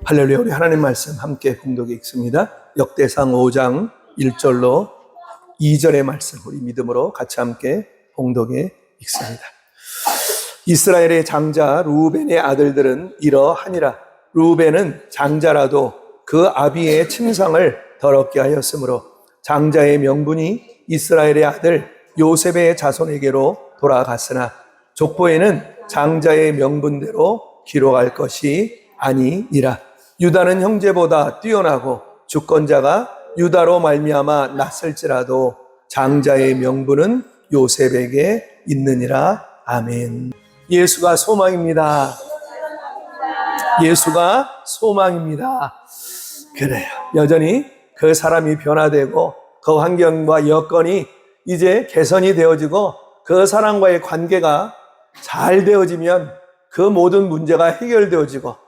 할렐루야. 우리 하나님 말씀 함께 봉독해 읽습니다. 역대상 5장 1절로 2절의 말씀 우리 믿음으로 같이 함께 봉독해 읽습니다. 이스라엘의 장자 르우벤의 아들들은 이러하니라. 르우벤은 장자라도 그 아비의 침상을 더럽게 하였으므로 장자의 명분이 이스라엘의 아들 요셉의 자손에게로 돌아갔으나 족보에는 장자의 명분대로 기록할 것이 아니니라. 유다는 형제보다 뛰어나고 주권자가 유다로 말미암아 났을지라도 장자의 명분은 요셉에게 있느니라. 아멘. 예수가 소망입니다. 예수가 소망입니다. 그래요. 여전히 그 사람이 변화되고 그 환경과 여건이 이제 개선이 되어지고 그 사람과의 관계가 잘 되어지면 그 모든 문제가 해결되어지고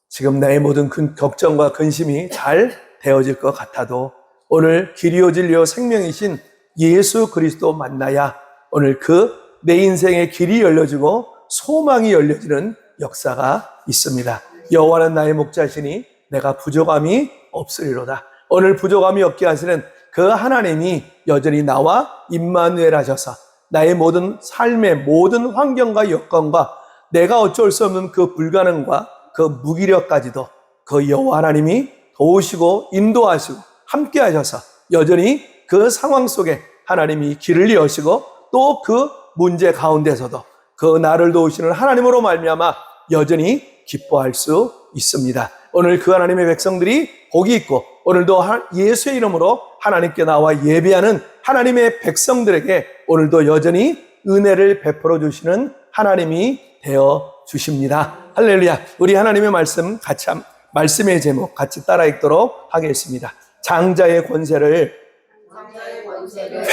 지금 나의 모든 걱정과 근심이 잘 되어질 것 같아도 오늘 길이요 진리요 생명이신 예수 그리스도 만나야 오늘 그 내 인생의 길이 열려지고 소망이 열려지는 역사가 있습니다. 여호와는 나의 목자시니 내가 부족함이 없으리로다. 오늘 부족함이 없게 하시는 그 하나님이 여전히 나와 임마누엘 하셔서 나의 모든 삶의 모든 환경과 여건과 내가 어쩔 수 없는 그 불가능과 그 무기력까지도 그 여호와 하나님이 도우시고 인도하시고 함께 하셔서 여전히 그 상황 속에 하나님이 길을 여시고 또 그 문제 가운데서도 그 나를 도우시는 하나님으로 말미암아 여전히 기뻐할 수 있습니다. 오늘 그 하나님의 백성들이 복이 있고 오늘도 예수의 이름으로 하나님께 나와 예배하는 하나님의 백성들에게 오늘도 여전히 은혜를 베풀어 주시는 하나님이 되어 주십니다. 할렐루야. 우리 하나님의 말씀 같이 말씀의 제목 같이 따라 읽도록 하겠습니다. 장자의 권세를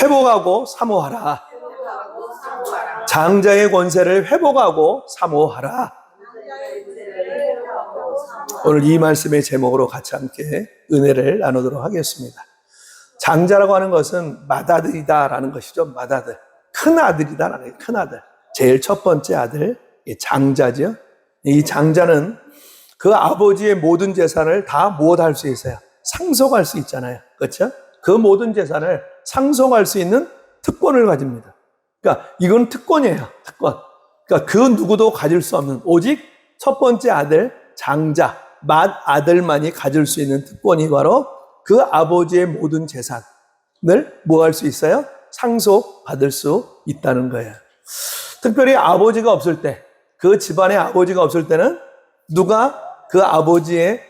회복하고 사모하라. 장자의 권세를 회복하고 사모하라. 오늘 이 말씀의 제목으로 같이 함께 은혜를 나누도록 하겠습니다. 장자라고 하는 것은 맏아들이다라는 것이죠. 맏아들. 큰 아들이다라는 거예요. 큰 아들. 제일 첫 번째 아들. 장자죠. 이 장자는 그 아버지의 모든 재산을 다 무엇할 수 있어요? 상속할 수 있잖아요. 그렇죠? 그 모든 재산을 상속할 수 있는 특권을 가집니다. 그러니까 이건 특권이에요. 특권. 그러니까 그 누구도 가질 수 없는 오직 첫 번째 아들 장자 맏아들만이 가질 수 있는 특권이 바로 그 아버지의 모든 재산을 뭐 할 수 있어요? 상속받을 수 있다는 거예요. 특별히 아버지가 없을 때, 그 집안에 아버지가 없을 때는 누가 그 아버지의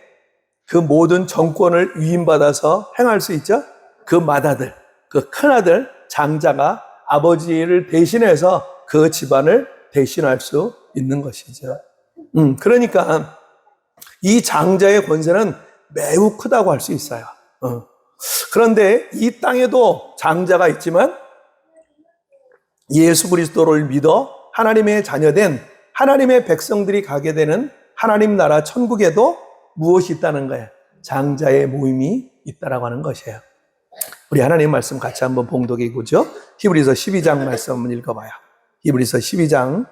그 모든 정권을 위임받아서 행할 수 있죠? 그 맏아들, 그 큰아들 장자가 아버지를 대신해서 그 집안을 대신할 수 있는 것이죠. 그러니까 이 장자의 권세는 매우 크다고 할 수 있어요. 그런데 이 땅에도 장자가 있지만 예수 그리스도를 믿어 하나님의 자녀된 하나님의 백성들이 가게 되는 하나님 나라 천국에도 무엇이 있다는 거예요? 장자의 모임이 있다라고 하는 것이에요. 우리 하나님 말씀 같이 한번 봉독해 보죠. 히브리서 12장 말씀 한번 읽어봐요. 히브리서 12장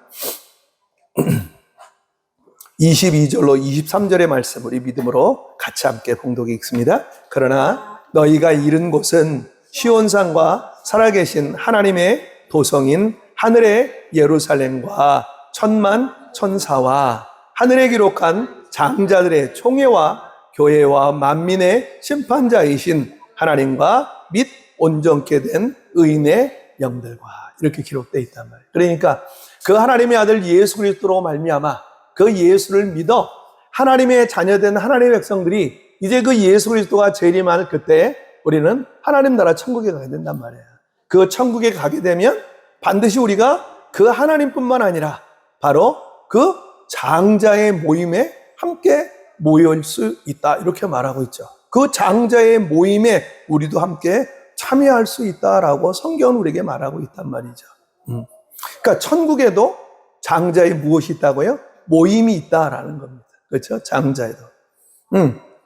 22절로 23절의 말씀 우리 믿음으로 같이 함께 봉독해 읽습니다. 그러나 너희가 이른 곳은 시온산과 살아계신 하나님의 도성인 하늘의 예루살렘과 천만 천사와 하늘에 기록한 장자들의 총회와 교회와 만민의 심판자이신 하나님과 및 온전케 된 의인의 영들과 이렇게 기록되어 있단 말이에요. 그러니까 그 하나님의 아들 예수 그리스도로 말미암아 그 예수를 믿어 하나님의 자녀된 하나님의 백성들이 이제 그 예수 그리스도가 재림할 그때 우리는 하나님 나라 천국에 가게 된단 말이에요. 그 천국에 가게 되면 반드시 우리가 그 하나님뿐만 아니라 바로 그 장자의 모임에 함께 모일 수 있다 이렇게 말하고 있죠. 그 장자의 모임에 우리도 함께 참여할 수 있다라고 성경은 우리에게 말하고 있단 말이죠. 그러니까 천국에도 장자의 무엇이 있다고요? 모임이 있다라는 겁니다. 그렇죠? 장자에도.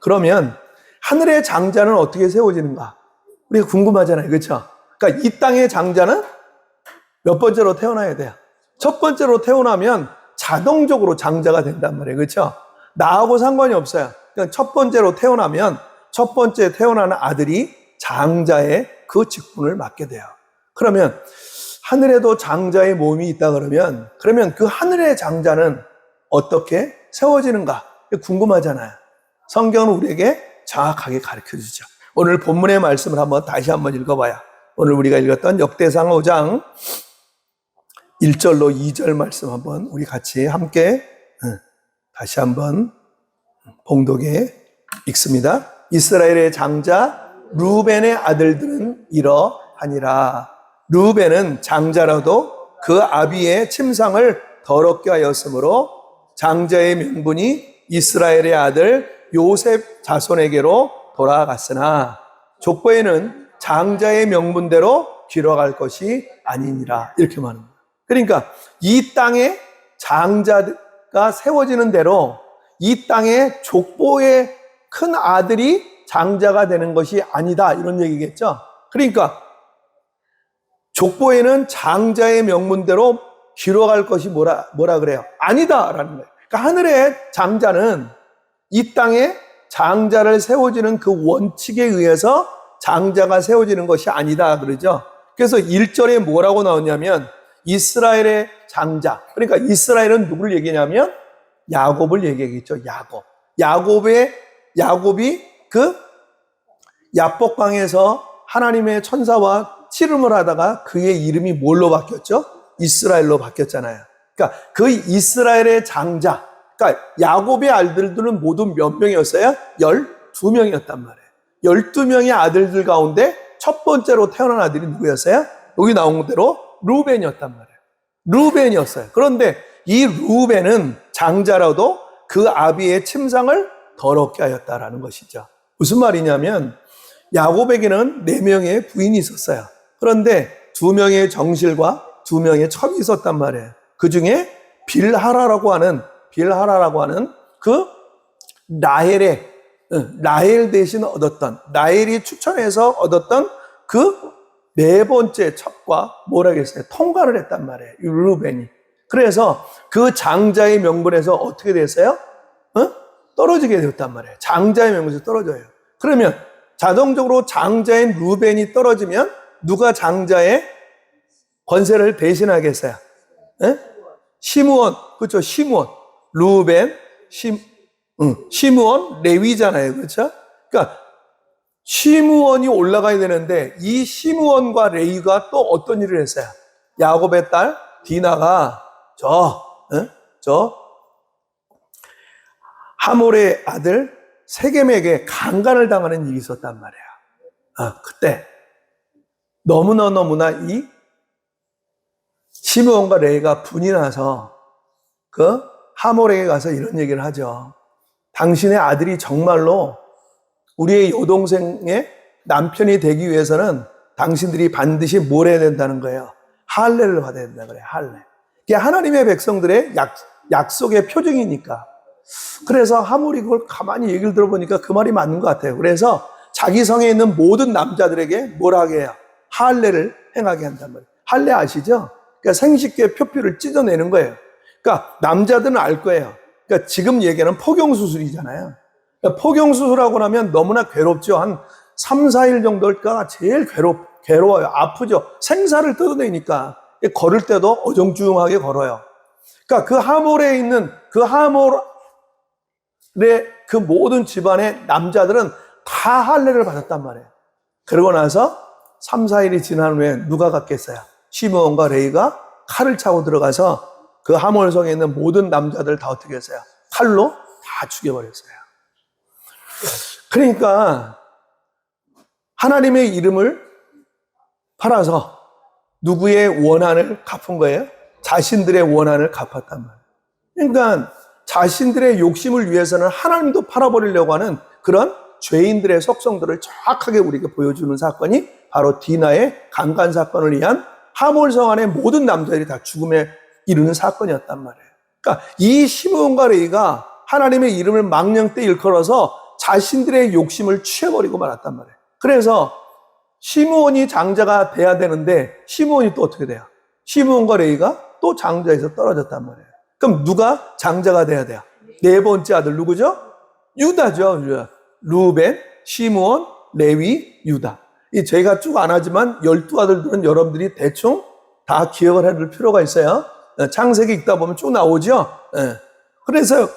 그러면 하늘의 장자는 어떻게 세워지는가? 우리가 궁금하잖아요. 그렇죠? 그러니까 이 땅의 장자는 몇 번째로 태어나야 돼요? 첫 번째로 태어나면 자동적으로 장자가 된단 말이에요. 그렇죠? 나하고 상관이 없어요. 그러니까 첫 번째로 태어나면 첫 번째 태어나는 아들이 장자의 그 직분을 맡게 돼요. 그러면 하늘에도 장자의 몸이 있다 그러면 그 하늘의 장자는 어떻게 세워지는가 궁금하잖아요. 성경은 우리에게 정확하게 가르쳐 주죠. 오늘 본문의 말씀을 다시 한번 읽어봐요. 오늘 우리가 읽었던 역대상 5장 1절로 2절 말씀 우리 같이 함께 다시 한번 봉독에 읽습니다. 이스라엘의 장자 루벤의 아들들은 이러하니라. 루벤은 장자라도 그 아비의 침상을 더럽게 하였으므로 장자의 명분이 이스라엘의 아들 요셉 자손에게로 돌아갔으나 족보에는 장자의 명분대로 기록할 것이 아니니라. 이렇게 말합니다. 그러니까 이 땅에 장자가 세워지는 대로 이 땅에 족보의 큰 아들이 장자가 되는 것이 아니다, 이런 얘기겠죠. 그러니까 족보에는 장자의 명문대로 기록할 것이 뭐라 그래요? 아니다라는 거예요. 그러니까 하늘의 장자는 이 땅에 장자를 세워지는 그 원칙에 의해서 장자가 세워지는 것이 아니다 그러죠. 그래서 1절에 뭐라고 나오냐면 이스라엘의 장자, 그러니까 이스라엘은 누구를 얘기냐면 야곱을 얘기하겠죠. 야곱이 그 야복강에서 하나님의 천사와 씨름을 하다가 그의 이름이 뭘로 바뀌었죠? 이스라엘로 바뀌었잖아요. 그러니까 그 이스라엘의 장자, 그러니까 야곱의 아들들은 모두 몇 명이었어요? 12명이었단 말이에요. 12명의 아들들 가운데 첫 번째로 태어난 아들이 누구였어요? 여기 나온 대로 루벤이었단 말이에요. 루벤이었어요. 그런데 이 루벤은 장자라도 그 아비의 침상을 더럽게 하였다라는 것이죠. 무슨 말이냐면 야곱에게는 4명의 부인이 있었어요. 그런데 2명의 정실과 2명의 첩이 있었단 말이에요. 그 중에 빌하라라고 하는 그 라헬 대신 얻었던, 라헬이 추천해서 얻었던 그 4번째 첩과 뭐라겠어요? 통과를 했단 말이에요. 루벤이. 그래서 그 장자의 명분에서 어떻게 됐어요? 떨어지게 되었단 말이에요. 장자의 명분에서 떨어져요. 그러면 자동적으로 장자인 루벤이 떨어지면 누가 장자의 권세를 대신하겠어요? 시므온, 그렇죠? 시므온, 루벤, 시므온, 레위잖아요, 그렇죠? 그러니까 시므온이 올라가야 되는데 이 시므온과 레위가 또 어떤 일을 했어요? 야곱의 딸 디나가 저 하몰의 아들 세겜에게 강간을 당하는 일이 있었단 말이에요. 그때 너무나 이 시므온과 레위가 분이 나서 그 하몰에게 가서 이런 얘기를 하죠. 당신의 아들이 정말로 우리의 여동생의 남편이 되기 위해서는 당신들이 반드시 뭘 해야 된다는 거예요? 할례를 받아야 된다 그래요. 할례. 이게 하나님의 백성들의 약속의 표징이니까. 그래서 하몰이 그걸 가만히 얘기를 들어보니까 그 말이 맞는 것 같아요. 그래서 자기 성에 있는 모든 남자들에게 뭐라 하게 해요? 할례를 행하게 한단 말이에요. 할례 아시죠? 그러니까 생식기의 표피를 찢어내는 거예요. 그러니까 남자들은 알 거예요. 그러니까 지금 얘기하는 포경수술이잖아요. 그러니까 포경수술하고 나면 너무나 괴롭죠. 한 3, 4일 정도가 제일 괴로워요. 아프죠. 생사를 뜯어내니까 걸을 때도 어정쩡하게 걸어요. 그러니까 그 하몰에 있는 그 하몰의 그 모든 집안의 남자들은 다 할례를 받았단 말이에요. 그러고 나서 3, 4일이 지난 후에 누가 갔겠어요? 시므온과 레위가 칼을 차고 들어가서 그 하몰성에 있는 모든 남자들 다 어떻게 했어요? 칼로 다 죽여버렸어요. 그러니까 하나님의 이름을 팔아서 누구의 원한을 갚은 거예요? 자신들의 원한을 갚았단 말이에요. 그러니까 자신들의 욕심을 위해서는 하나님도 팔아버리려고 하는 그런 죄인들의 속성들을 정확하게 우리에게 보여주는 사건이 바로 디나의 강간 사건을 위한 하몰성 안의 모든 남자들이 다 죽음에 이르는 사건이었단 말이에요. 그러니까 이 시므온과 레위가 하나님의 이름을 망령때 일컬어서 자신들의 욕심을 취해버리고 말았단 말이에요. 그래서 시므온이 장자가 돼야 되는데 시므온이 또 어떻게 돼요? 시므온과 레위가 또 장자에서 떨어졌단 말이에요. 그럼 누가 장자가 돼야 돼요? 4번째 아들 누구죠? 유다죠. 유다. 루벤, 시므온, 레위, 유다. 이 제가 쭉 안 하지만 12아들들은 여러분들이 대충 다 기억을 해둘 필요가 있어요. 창세기 읽다 보면 쭉 나오죠.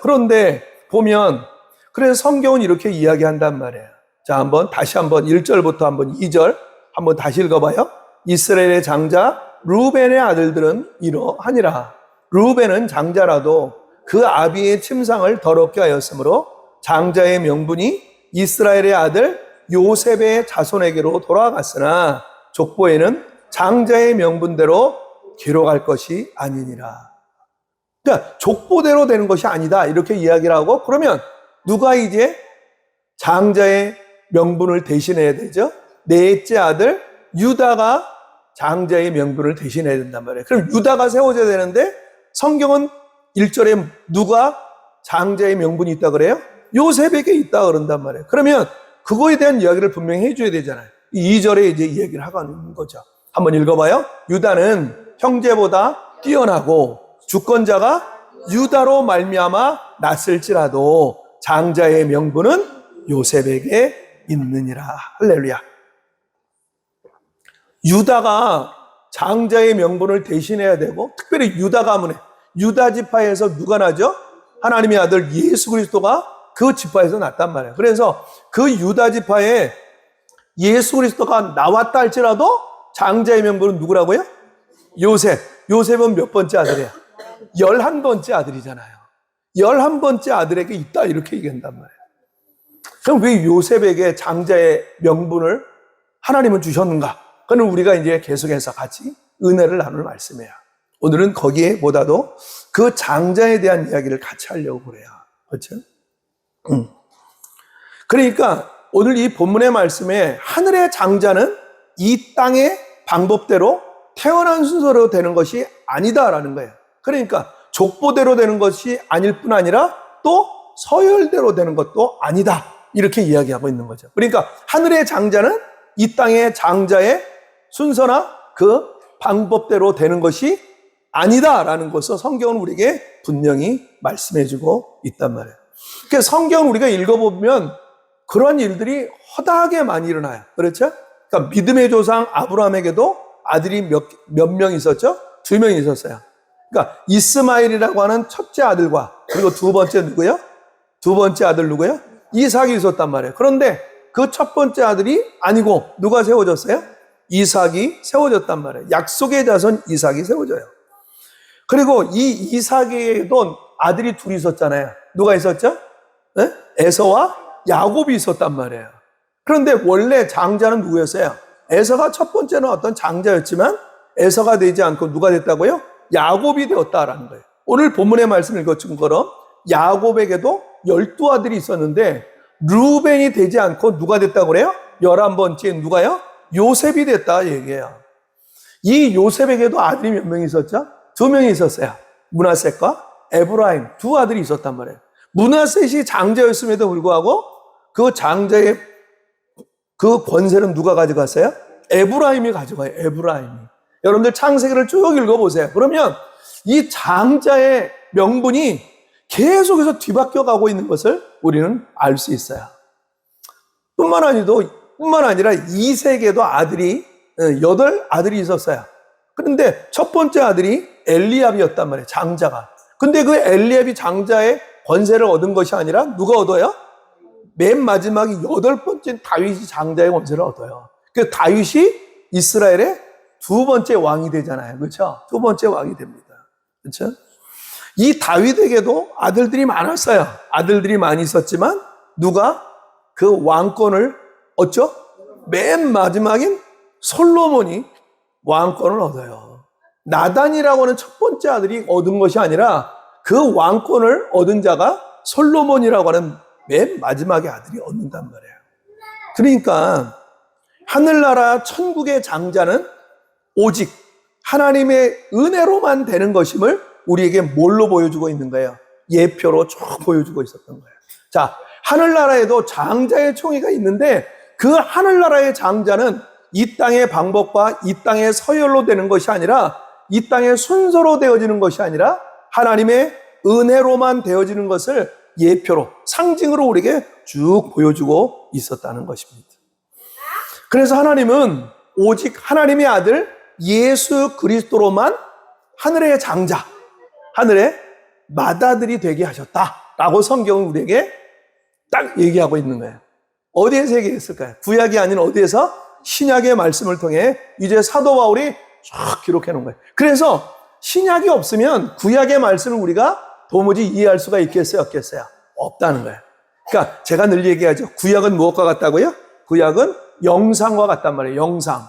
그런데 보면, 그래서 성경은 이렇게 이야기한단 말이에요. 자, 다시 한번 1절부터 한번 2절 한번 다시 읽어봐요. 이스라엘의 장자 루벤의 아들들은 이러하니라. 루벤은 장자라도 그 아비의 침상을 더럽게 하였으므로 장자의 명분이 이스라엘의 아들 요셉의 자손에게로 돌아갔으나 족보에는 장자의 명분대로 기록할 것이 아니니라. 그러니까 족보대로 되는 것이 아니다 이렇게 이야기를 하고, 그러면 누가 이제 장자의 명분을 대신해야 되죠? 넷째 아들 유다가 장자의 명분을 대신해야 된단 말이에요. 그럼 유다가 세워져야 되는데 성경은 1절에 누가 장자의 명분이 있다 그래요? 요셉에게 있다 그런단 말이에요. 그러면 그거에 대한 이야기를 분명히 해줘야 되잖아요. 2절에 이제 이야기를 하고 있는 거죠. 한번 읽어봐요. 유다는 형제보다 뛰어나고 주권자가 유다로 말미암아 났을지라도 장자의 명분은 요셉에게 있느니라. 할렐루야. 유다가 장자의 명분을 대신해야 되고, 특별히 유다 가문에, 유다 지파에서 누가 나죠? 하나님의 아들 예수 그리스도가 그 지파에서 났단 말이에요. 그래서 그 유다 지파에 예수 그리스도가 나왔다 할지라도 장자의 명분은 누구라고요? 요셉. 요셉은 몇 번째 아들이에요? 11번째 아들이잖아요. 11번째 아들에게 있다 이렇게 얘기한단 말이에요. 그럼 왜 요셉에게 장자의 명분을 하나님은 주셨는가? 그건 우리가 이제 계속해서 같이 은혜를 나눌 말씀이에요. 오늘은 거기에보다도 그 장자에 대한 이야기를 같이 하려고 그래요. 그렇죠? 그러니까 오늘 이 본문의 말씀에 하늘의 장자는 이 땅의 방법대로 태어난 순서로 되는 것이 아니다라는 거예요. 그러니까 족보대로 되는 것이 아닐 뿐 아니라 또 서열대로 되는 것도 아니다 이렇게 이야기하고 있는 거죠. 그러니까 하늘의 장자는 이 땅의 장자의 순서나 그 방법대로 되는 것이 아니다라는 것을 성경은 우리에게 분명히 말씀해주고 있단 말이에요. 그러니까 성경을 우리가 읽어보면 그런 일들이 허다하게 많이 일어나요. 그렇죠? 그러니까 믿음의 조상 아브라함에게도 아들이 몇 명 있었죠? 2명 있었어요. 그러니까 이스마엘이라고 하는 첫째 아들과 그리고 두 번째 누구요? 두 번째 아들 누구요? 이삭이 있었단 말이에요. 그런데 그 첫 번째 아들이 아니고 누가 세워졌어요? 이삭이 세워졌단 말이에요. 약속의 자손 이삭이 세워져요. 그리고 이 이삭에도 아들이 둘이 있었잖아요. 누가 있었죠? 네? 에서와 야곱이 있었단 말이에요. 그런데 원래 장자는 누구였어요? 에서가 첫 번째는 어떤 장자였지만 에서가 되지 않고 누가 됐다고요? 야곱이 되었다라는 거예요. 오늘 본문의 말씀을 읽은 것처럼 야곱에게도 12아들이 있었는데 루벤이 되지 않고 누가 됐다고 그래요? 11번째 누가요? 요셉이 됐다 얘기해요. 이 요셉에게도 아들이 몇 명이 있었죠? 2명이 있었어요. 므낫셋과 에브라임 두 아들이 있었단 말이에요. 므낫셋이 장자였음에도 불구하고 그 장자의 그 권세는 누가 가져갔어요? 에브라임이 가져가요. 에브라임이. 여러분들 창세기를 쭉 읽어보세요. 그러면 이 장자의 명분이 계속해서 뒤바뀌어 가고 있는 것을 우리는 알 수 있어요. 뿐만 아니라 이색에도 아들이 8아들이 있었어요. 그런데 첫 번째 아들이 엘리압이었단 말이에요. 장자가. 근데 그 엘리압이 장자의 권세를 얻은 것이 아니라 누가 얻어요? 맨 마지막에 8번째 다윗이 장자의 권세를 얻어요. 그 다윗이 이스라엘의 두 번째 왕이 되잖아요. 그렇죠? 두 번째 왕이 됩니다. 그렇죠? 이 다윗에게도 아들들이 많았어요. 아들들이 많이 있었지만 누가 그 왕권을 얻죠? 맨 마지막인 솔로몬이 왕권을 얻어요. 나단이라고 하는 첫 번째 아들이 얻은 것이 아니라 그 왕권을 얻은 자가 솔로몬이라고 하는 맨 마지막의 아들이 얻는단 말이에요. 그러니까 하늘나라 천국의 장자는 오직 하나님의 은혜로만 되는 것임을 우리에게 뭘로 보여주고 있는 거예요? 예표로 쭉 보여주고 있었던 거예요. 자, 하늘나라에도 장자의 총회가 있는데 그 하늘나라의 장자는 이 땅의 방법과 이 땅의 서열로 되는 것이 아니라 이 땅의 순서로 되어지는 것이 아니라 하나님의 은혜로만 되어지는 것을 예표로, 상징으로 우리에게 쭉 보여주고 있었다는 것입니다. 그래서 하나님은 오직 하나님의 아들 예수 그리스도로만 하늘의 장자, 하늘의 맏아들이 되게 하셨다라고 성경은 우리에게 딱 얘기하고 있는 거예요. 어디에서 얘기했을까요? 구약이 아닌 어디에서? 신약의 말씀을 통해 이제 사도 바울이 쫙 기록해 놓은 거예요. 그래서 신약이 없으면 구약의 말씀을 우리가 도무지 이해할 수가 있겠어요? 없겠어요? 없다는 거예요. 그러니까 제가 늘 얘기하죠. 구약은 무엇과 같다고요? 구약은 영상과 같단 말이에요. 영상.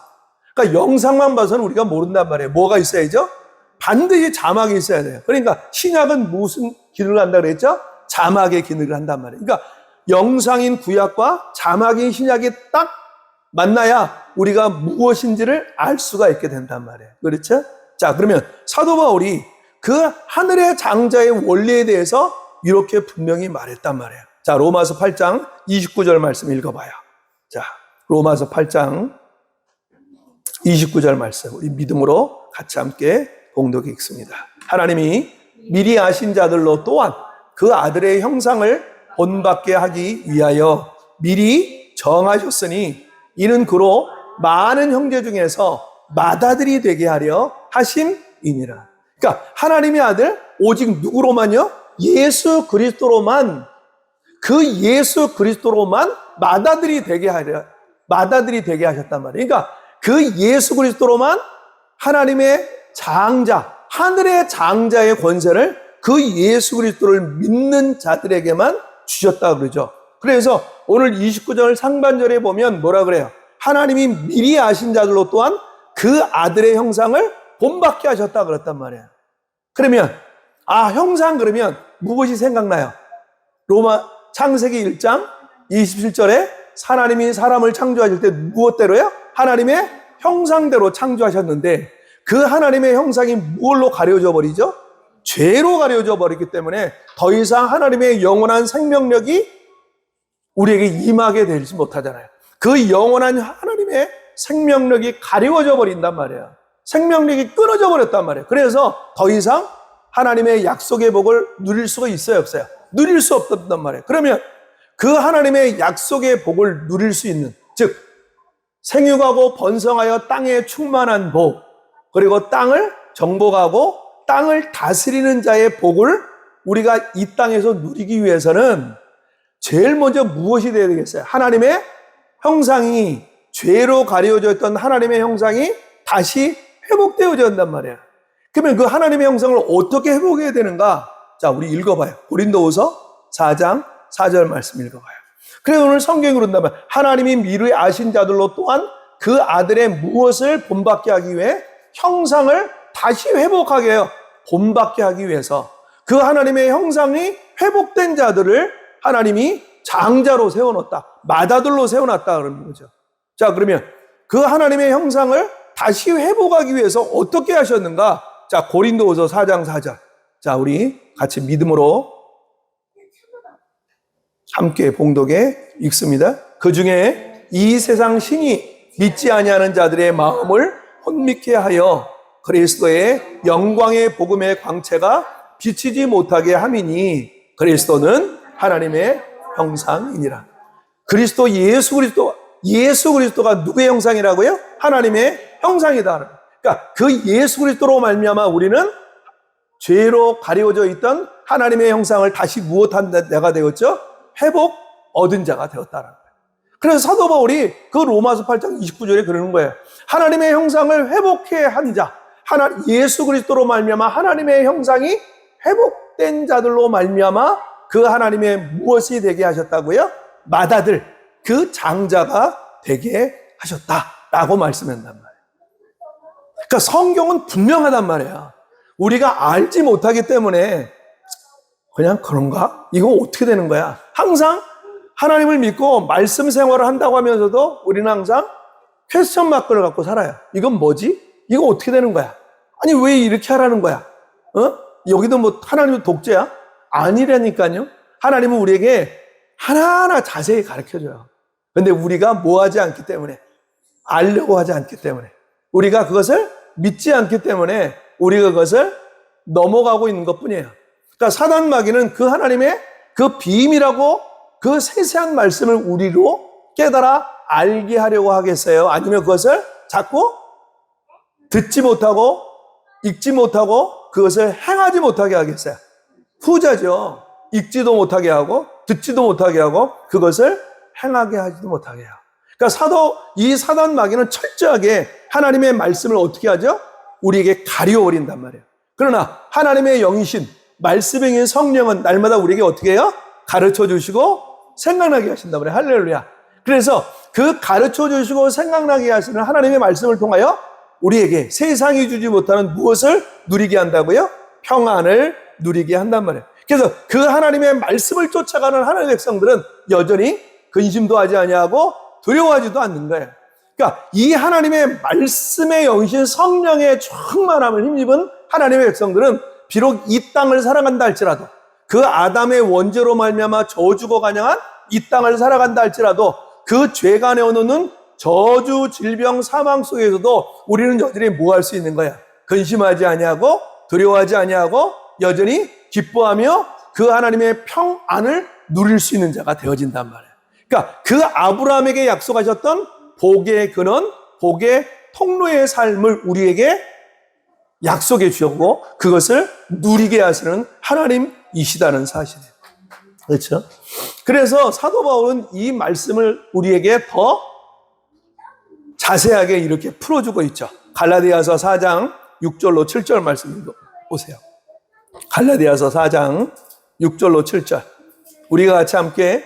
그러니까 영상만 봐서는 우리가 모른단 말이에요. 뭐가 있어야죠? 반드시 자막이 있어야 돼요. 그러니까 신약은 무슨 기능을 한다 그랬죠? 자막의 기능을 한단 말이에요. 그러니까 영상인 구약과 자막인 신약이 딱 만나야 우리가 무엇인지를 알 수가 있게 된단 말이에요. 그렇죠? 자, 그러면 사도 바울이 그 하늘의 장자의 원리에 대해서 이렇게 분명히 말했단 말이에요. 자, 로마서 8장 29절 말씀 읽어봐요. 자, 로마서 8장 29절 말씀 우리 믿음으로 같이 함께 봉독해 읽습니다. 하나님이 미리 아신 자들로 또한 그 아들의 형상을 본받게 하기 위하여 미리 정하셨으니 이는 그로 많은 형제 중에서 맏아들이 되게 하려 하심이니라. 그러니까 하나님의 아들 오직 누구로만요? 예수 그리스도로만, 그 예수 그리스도로만 맏아들이 되게 하셨단 말이에요. 그러니까 그 예수 그리스도로만 하나님의 장자, 하늘의 장자의 권세를 그 예수 그리스도를 믿는 자들에게만 주셨다 그러죠. 그래서 오늘 29절 상반절에 보면 뭐라 그래요? 하나님이 미리 아신 자들로 또한 그 아들의 형상을 본받게 하셨다 그랬단 말이에요. 그러면 형상 그러면 무엇이 생각나요? 로마 창세기 1장 27절에 하나님이 사람을 창조하실 때 무엇대로요? 하나님의 형상대로 창조하셨는데 그 하나님의 형상이 무엇로 가려져 버리죠? 죄로 가려져 버렸기 때문에 더 이상 하나님의 영원한 생명력이 우리에게 임하게 되지 못하잖아요. 그 영원한 하나님의 생명력이 가려져 버린단 말이에요. 생명력이 끊어져 버렸단 말이에요. 그래서 더 이상 하나님의 약속의 복을 누릴 수가 있어요, 없어요? 누릴 수 없단 말이에요. 그러면 그 하나님의 약속의 복을 누릴 수 있는, 즉 생육하고 번성하여 땅에 충만한 복, 그리고 땅을 정복하고 땅을 다스리는 자의 복을 우리가 이 땅에서 누리기 위해서는 제일 먼저 무엇이 되어야 되겠어요? 하나님의 형상이, 죄로 가려져 있던 하나님의 형상이 다시 회복되어져야 한단 말이에요. 그러면 그 하나님의 형상을 어떻게 회복해야 되는가? 자, 우리 읽어봐요. 고린도후서 4장 4절 말씀 읽어봐요. 그래서 오늘 성경이 그런다면 하나님이 미리 아신 자들로 또한 그 아들의 무엇을 본받게 하기 위해 형상을 다시 회복하게 해요. 본받게 하기 위해서 그 하나님의 형상이 회복된 자들을 하나님이 장자로 세워놓았다. 맏아들로 세워놨다 그러는 거죠. 자, 그러면 그 하나님의 형상을 다시 회복하기 위해서 어떻게 하셨는가? 자, 고린도후서 4장 4절. 자, 우리 같이 믿음으로 함께 봉독해 읽습니다. 그 중에 이 세상 신이 믿지 아니하는 자들의 마음을 혼미케 하여 그리스도의 영광의 복음의 광채가 비치지 못하게 함이니 그리스도는 하나님의 형상이니라. 그리스도 예수 그리스도가 누구의 형상이라고요? 하나님의 형상이다. 그러니까 그 예수 그리스도로 말미암아 우리는 죄로 가려져 있던 하나님의 형상을 다시 무엇한 자가 되었죠? 회복 얻은 자가 되었다는 거예요. 그래서 사도 바울이 그 로마서 8장 29절에 그러는 거예요. 하나님의 형상을 회복해 한 자, 예수 그리스도로 말미암아 하나님의 형상이 회복된 자들로 말미암아 그 하나님의 무엇이 되게 하셨다고요? 맏아들, 그 장자가 되게 하셨다라고 말씀한단 말이에요. 그러니까 성경은 분명하단 말이에요. 우리가 알지 못하기 때문에 그냥 그런가? 이거 어떻게 되는 거야? 항상 하나님을 믿고 말씀 생활을 한다고 하면서도 우리는 항상 퀘스천 마크를 갖고 살아요. 이건 뭐지? 이거 어떻게 되는 거야? 아니 왜 이렇게 하라는 거야? 여기도 뭐 하나님은 독재야? 아니라니까요. 하나님은 우리에게 하나하나 자세히 가르쳐줘요. 근데 우리가 뭐 하지 않기 때문에, 알려고 하지 않기 때문에, 우리가 그것을 믿지 않기 때문에 우리가 그것을 넘어가고 있는 것 뿐이에요. 그러니까 사단 마귀는 그 하나님의 그 비밀하고 그 세세한 말씀을 우리로 깨달아 알게 하려고 하겠어요? 아니면 그것을 자꾸 듣지 못하고 읽지 못하고 그것을 행하지 못하게 하겠어요? 후자죠. 읽지도 못하게 하고 듣지도 못하게 하고 그것을 행하게 하지도 못하게 해요. 그러니까 이 사단 마귀는 철저하게 하나님의 말씀을 어떻게 하죠? 우리에게 가려버린단 말이에요. 그러나 하나님의 영이신 말씀인 성령은 날마다 우리에게 어떻게 해요? 가르쳐 주시고 생각나게 하신단 말이에요. 할렐루야. 그래서 그 가르쳐 주시고 생각나게 하시는 하나님의 말씀을 통하여 우리에게 세상이 주지 못하는 무엇을 누리게 한다고요? 평안을 누리게 한단 말이에요. 그래서 그 하나님의 말씀을 쫓아가는 하나님의 백성들은 여전히 근심도 하지 아니하고 두려워하지도 않는 거예요. 그러니까 이 하나님의 말씀의 영이신 성령의 충만함을 힘입은 하나님의 백성들은 비록 이 땅을 살아간다 할지라도 그 아담의 원죄로 말미암아 저주고 간영한 이 땅을 살아간다 할지라도 그 죄가 내어놓는 저주, 질병, 사망 속에서도 우리는 여전히 뭐 할 수 있는 거야? 근심하지 아니하고 두려워하지 아니하고 여전히 기뻐하며 그 하나님의 평안을 누릴 수 있는 자가 되어진단 말이에요. 그러니까 그 아브라함에게 약속하셨던 복의 근원, 복의 통로의 삶을 우리에게 약속해 주셨고 그것을 누리게 하시는 하나님이시다는 사실이에요. 그렇죠? 그래서 사도 바울은 이 말씀을 우리에게 더 자세하게 이렇게 풀어주고 있죠. 갈라디아서 4장 6절로 7절 말씀 보세요. 갈라디아서 4장 6절로 7절. 우리가 같이 함께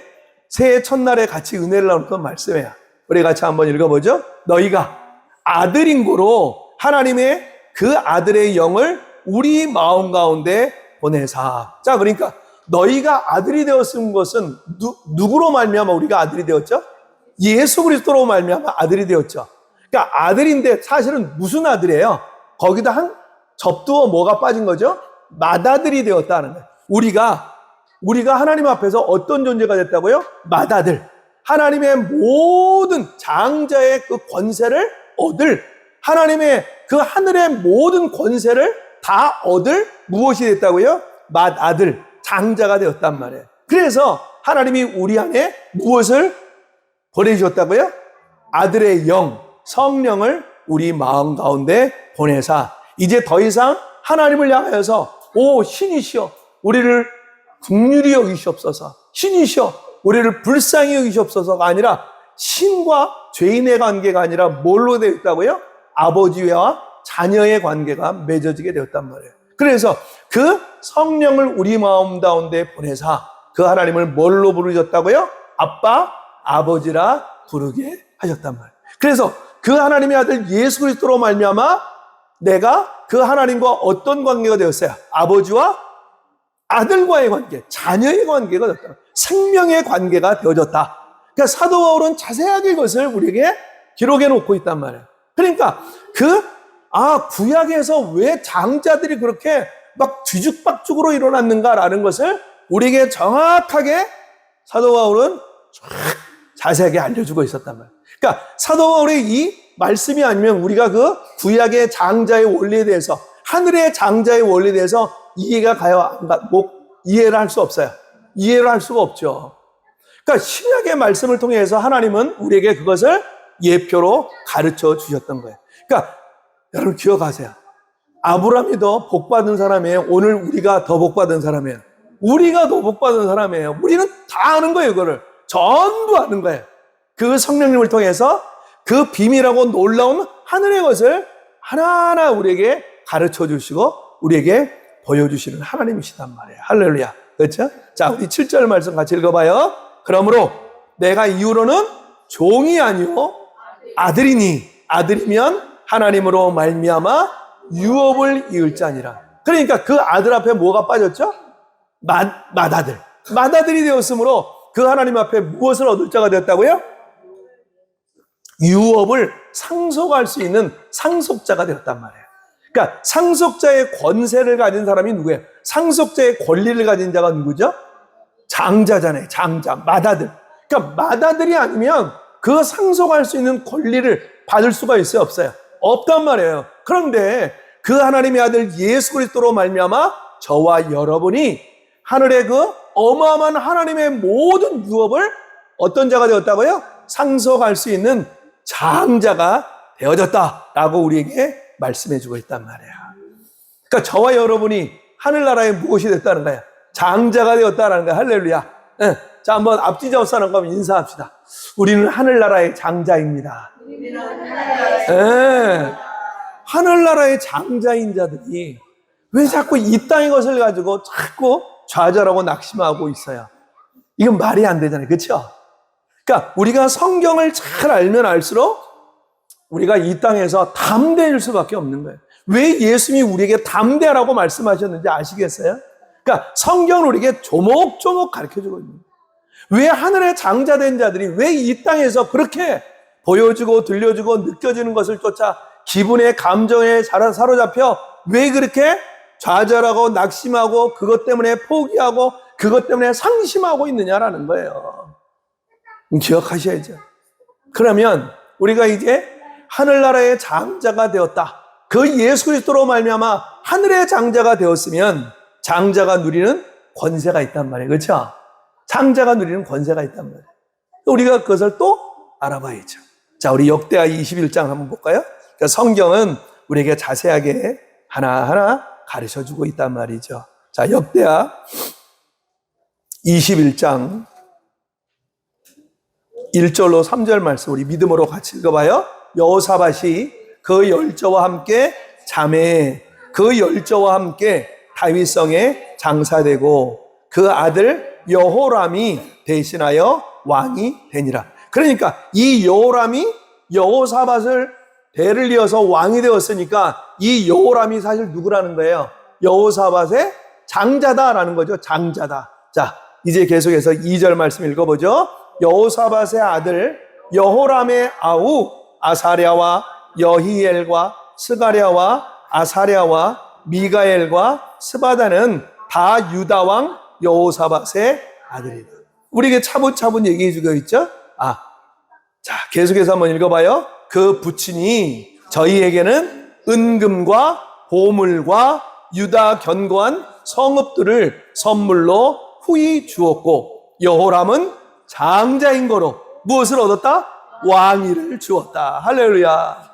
새해 첫날에 같이 은혜를 나누는 말씀이에요. 우리 같이 한번 읽어보죠. 너희가 아들인 고로 하나님의 그 아들의 영을 우리 마음 가운데 보내사. 자, 그러니까 너희가 아들이 되었은 것은 누구로 말미암아 우리가 아들이 되었죠? 예수 그리스도로 말미암아 아들이 되었죠. 그러니까 아들인데 사실은 무슨 아들이에요? 거기다 한 접두어 뭐가 빠진 거죠? 맏아들이 되었다는 거예요. 우리가 하나님 앞에서 어떤 존재가 됐다고요? 맏아들. 하나님의 모든 장자의 그 권세를 얻을, 하나님의 그 하늘의 모든 권세를 다 얻을 무엇이 됐다고요? 맏아들, 장자가 되었단 말이에요. 그래서 하나님이 우리 안에 무엇을 보내주셨다고요? 아들의 영, 성령을 우리 마음 가운데 보내사 이제 더 이상 하나님을 향하여서 오 신이시여 우리를 긍휼히 여기시옵소서, 신이시여 우리를 불쌍히 여기시옵소서가 아니라 신과 죄인의 관계가 아니라 뭘로 되어 있다고요? 아버지와 자녀의 관계가 맺어지게 되었단 말이에요. 그래서 그 성령을 우리 마음 가운데 보내사 그 하나님을 뭘로 부르셨다고요? 아빠, 아버지라 부르게 하셨단 말이에요. 그래서 그 하나님의 아들 예수 그리스도로 말미암아 내가 그 하나님과 어떤 관계가 되었어요? 아버지와 아들과의 관계, 자녀의 관계가 되었다. 생명의 관계가 되어졌다. 그러니까 사도 바울은 자세하게 이것을 우리에게 기록해 놓고 있단 말이에요. 그러니까 구약에서 왜 장자들이 그렇게 막 뒤죽박죽으로 일어났는가라는 것을 우리에게 정확하게 사도 바울은 자세하게 알려주고 있었단 말이에요. 그러니까 사도 바울의 이 말씀이 아니면 우리가 그 구약의 장자의 원리에 대해서, 하늘의 장자의 원리에 대해서 이해가 이해를 할 수 없어요. 이해를 할 수가 없죠. 그러니까 신약의 말씀을 통해서 하나님은 우리에게 그것을 예표로 가르쳐 주셨던 거예요. 그러니까 여러분 기억하세요. 아브라함이 더 복받은 사람이에요. 오늘 우리가 더 복받은 사람이에요. 우리가 더 복받은 사람이에요. 우리는 다 아는 거예요. 이거를 전부 아는 거예요. 그 성령님을 통해서 그 비밀하고 놀라운 하늘의 것을 하나하나 우리에게 가르쳐 주시고 우리에게 보여주시는 하나님이시단 말이에요. 할렐루야. 그렇죠? 자, 우리 7절 말씀 같이 읽어봐요. 그러므로 내가 이후로는 종이 아니요 아들이니 아들이면 하나님으로 말미암아 유업을 이을 자니라. 그러니까 그 아들 앞에 뭐가 빠졌죠? 맏아들. 맏아들이 되었으므로 그 하나님 앞에 무엇을 얻을 자가 되었다고요? 유업을 상속할 수 있는 상속자가 되었단 말이에요. 그러니까 상속자의 권세를 가진 사람이 누구예요? 상속자의 권리를 가진 자가 누구죠? 장자잖아요. 장자, 맏아들. 그러니까 맏아들이 아니면 그 상속할 수 있는 권리를 받을 수가 있어요? 없어요? 없단 말이에요. 그런데 그 하나님의 아들 예수 그리스도로 말미암아 저와 여러분이 하늘의 그 어마어마한 하나님의 모든 유업을 어떤 자가 되었다고요? 상속할 수 있는 장자가 되어졌다라고 우리에게 말씀해 주고 있단 말이에요. 그러니까 저와 여러분이 하늘나라에 무엇이 됐다는 거예요? 장자가 되었다는 거예요. 할렐루야. 네. 자, 한번 앞뒤 잡사는 거 인사합시다. 우리는 하늘나라의 장자입니다. 네. 하늘나라의 장자인 자들이 왜 자꾸 이 땅의 것을 가지고 자꾸 좌절하고 낙심하고 있어요? 이건 말이 안 되잖아요. 그렇죠? 그러니까 우리가 성경을 잘 알면 알수록 우리가 이 땅에서 담대할 수밖에 없는 거예요. 왜 예수님이 우리에게 담대하라고 말씀하셨는지 아시겠어요? 그러니까 성경은 우리에게 조목조목 가르쳐주고 있는 거예요. 왜 하늘의 장자된 자들이 왜 이 땅에서 그렇게 보여주고 들려주고 느껴지는 것을 쫓아 기분의 감정에 사로잡혀 왜 그렇게 좌절하고 낙심하고 그것 때문에 포기하고 그것 때문에 상심하고 있느냐라는 거예요. 기억하셔야죠. 그러면 우리가 이제 하늘나라의 장자가 되었다. 그 예수 그리스도로 말미암아 하늘의 장자가 되었으면 장자가 누리는 권세가 있단 말이에요. 그렇죠? 장자가 누리는 권세가 있단 말이에요. 우리가 그것을 또 알아봐야죠. 자, 우리 역대하 21장 한번 볼까요? 그러니까 성경은 우리에게 자세하게 하나하나 가르쳐주고 있단 말이죠. 자, 역대하 21장 1절로 3절 말씀 우리 믿음으로 같이 읽어봐요. 여호사밧이 그 열조와 함께 자매해 그 열조와 함께 다윗성에 장사되고 그 아들 여호람이 대신하여 왕이 되니라. 그러니까 이 여호람이 여호사밧을 대를 이어서 왕이 되었으니까 이 여호람이 사실 누구라는 거예요? 여호사밧의 장자다라는 거죠. 장자다. 자, 이제 계속해서 2절 말씀 읽어보죠. 여호사밧의 아들 여호람의 아우 아사랴와 여히엘과 스가랴와 아사랴와 미가엘과 스바다는 다 유다왕 여호사밧의 아들이다. 우리에게 차분차분 얘기해 주고 있죠. 자, 계속해서 한번 읽어봐요. 그 부친이 저희에게는 은금과 보물과 유다 견고한 성읍들을 선물로 후히 주었고 여호람은 장자인 거로 무엇을 얻었다? 왕위를 주었다. 할렐루야.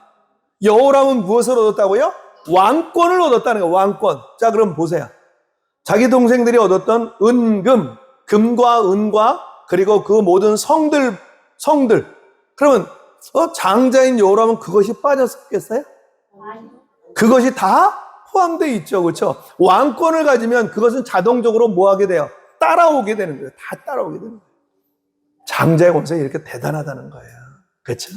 여호람은 무엇을 얻었다고요? 왕권을 얻었다는 거예요. 왕권. 자, 그럼 보세요. 자기 동생들이 얻었던 은금, 금과 은과 그리고 그 모든 성들. 그러면 장자인 여호람은 그것이 빠졌겠어요? 그것이 다 포함되어 있죠. 그렇죠? 왕권을 가지면 그것은 자동적으로 뭐 하게 돼요? 따라오게 되는 거예요. 다 따라오게 되는 거예요. 장자의 권세가 이렇게 대단하다는 거예요. 그렇죠?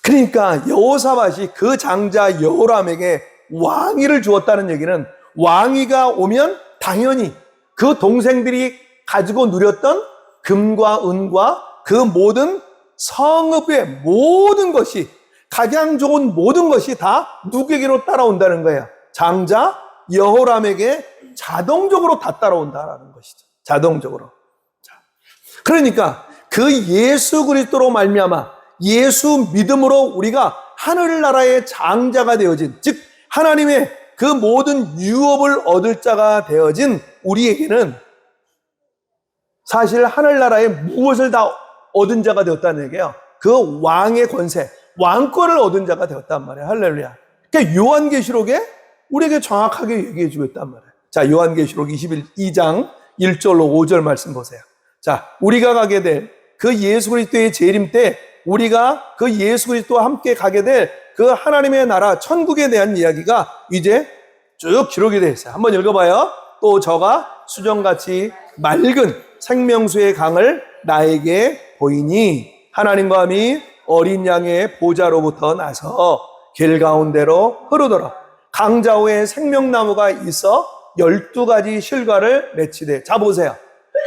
그러니까 여호사밧이 그 장자 여호람에게 왕위를 주었다는 얘기는 왕위가 오면 당연히 그 동생들이 가지고 누렸던 금과 은과 그 모든 성읍의 모든 것이 가장 좋은 모든 것이 다 누구에게로 따라온다는 거예요. 장자 여호람에게 자동적으로 다 따라온다라는 것이죠. 자동적으로. 그러니까 그 예수 그리스도로 말미암아 예수 믿음으로 우리가 하늘나라의 장자가 되어진, 즉 하나님의 그 모든 유업을 얻을 자가 되어진 우리에게는 사실 하늘나라의 무엇을 다 얻은 자가 되었다는 얘기예요. 그 왕의 권세, 왕권을 얻은 자가 되었단 말이에요. 할렐루야. 그러니까 요한계시록에 우리에게 정확하게 얘기해 주고 있단 말이에요. 자, 요한계시록 22장 1절로 5절 말씀 보세요. 자, 우리가 가게 될 그 예수 그리스도의 재림 때 우리가 그 예수 그리스도와 함께 가게 될 그 하나님의 나라 천국에 대한 이야기가 이제 쭉 기록이 되어 있어요. 한번 읽어봐요. 또 저가 수정같이 맑은 생명수의 강을 나에게 보이니 하나님과 함이 어린 양의 보좌로부터 나서 길 가운데로 흐르더라. 강자호에 생명나무가 있어 12가지 실과를 맺히되. 자, 보세요.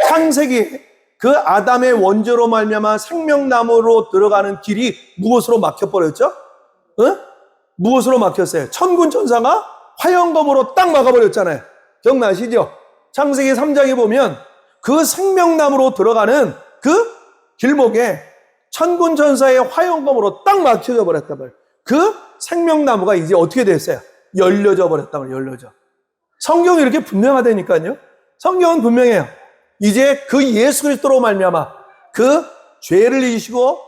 창세기 그 아담의 원죄로 말미암아 생명나무로 들어가는 길이 무엇으로 막혀버렸죠? 무엇으로 막혔어요? 천군 천사가 화영검으로 딱 막아버렸잖아요. 기억나시죠? 창세기 3장에 보면 그 생명나무로 들어가는 그 길목에 천군 천사의 화영검으로 딱 막혀져 버렸단 말이에요. 그 생명나무가 이제 어떻게 됐어요? 열려져 버렸단 말이에요. 열려져. 성경이 이렇게 분명하다니까요. 성경은 분명해요. 이제 그 예수 그리스도로 말미암아 그 죄를 이기시고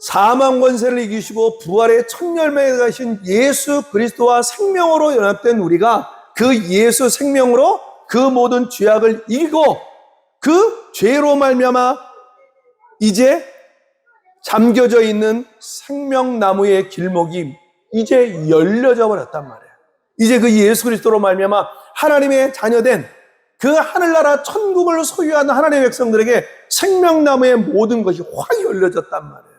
사망 권세를 이기시고 부활의 첫 열매가 가신 예수 그리스도와 생명으로 연합된 우리가 그 예수 생명으로 그 모든 죄악을 이기고 그 죄로 말미암아 이제 잠겨져 있는 생명나무의 길목이 이제 열려져 버렸단 말이에요. 이제 그 예수 그리스도로 말미암아 하나님의 자녀된 그 하늘나라 천국을 소유하는 하나님의 백성들에게 생명나무의 모든 것이 확 열려졌단 말이에요.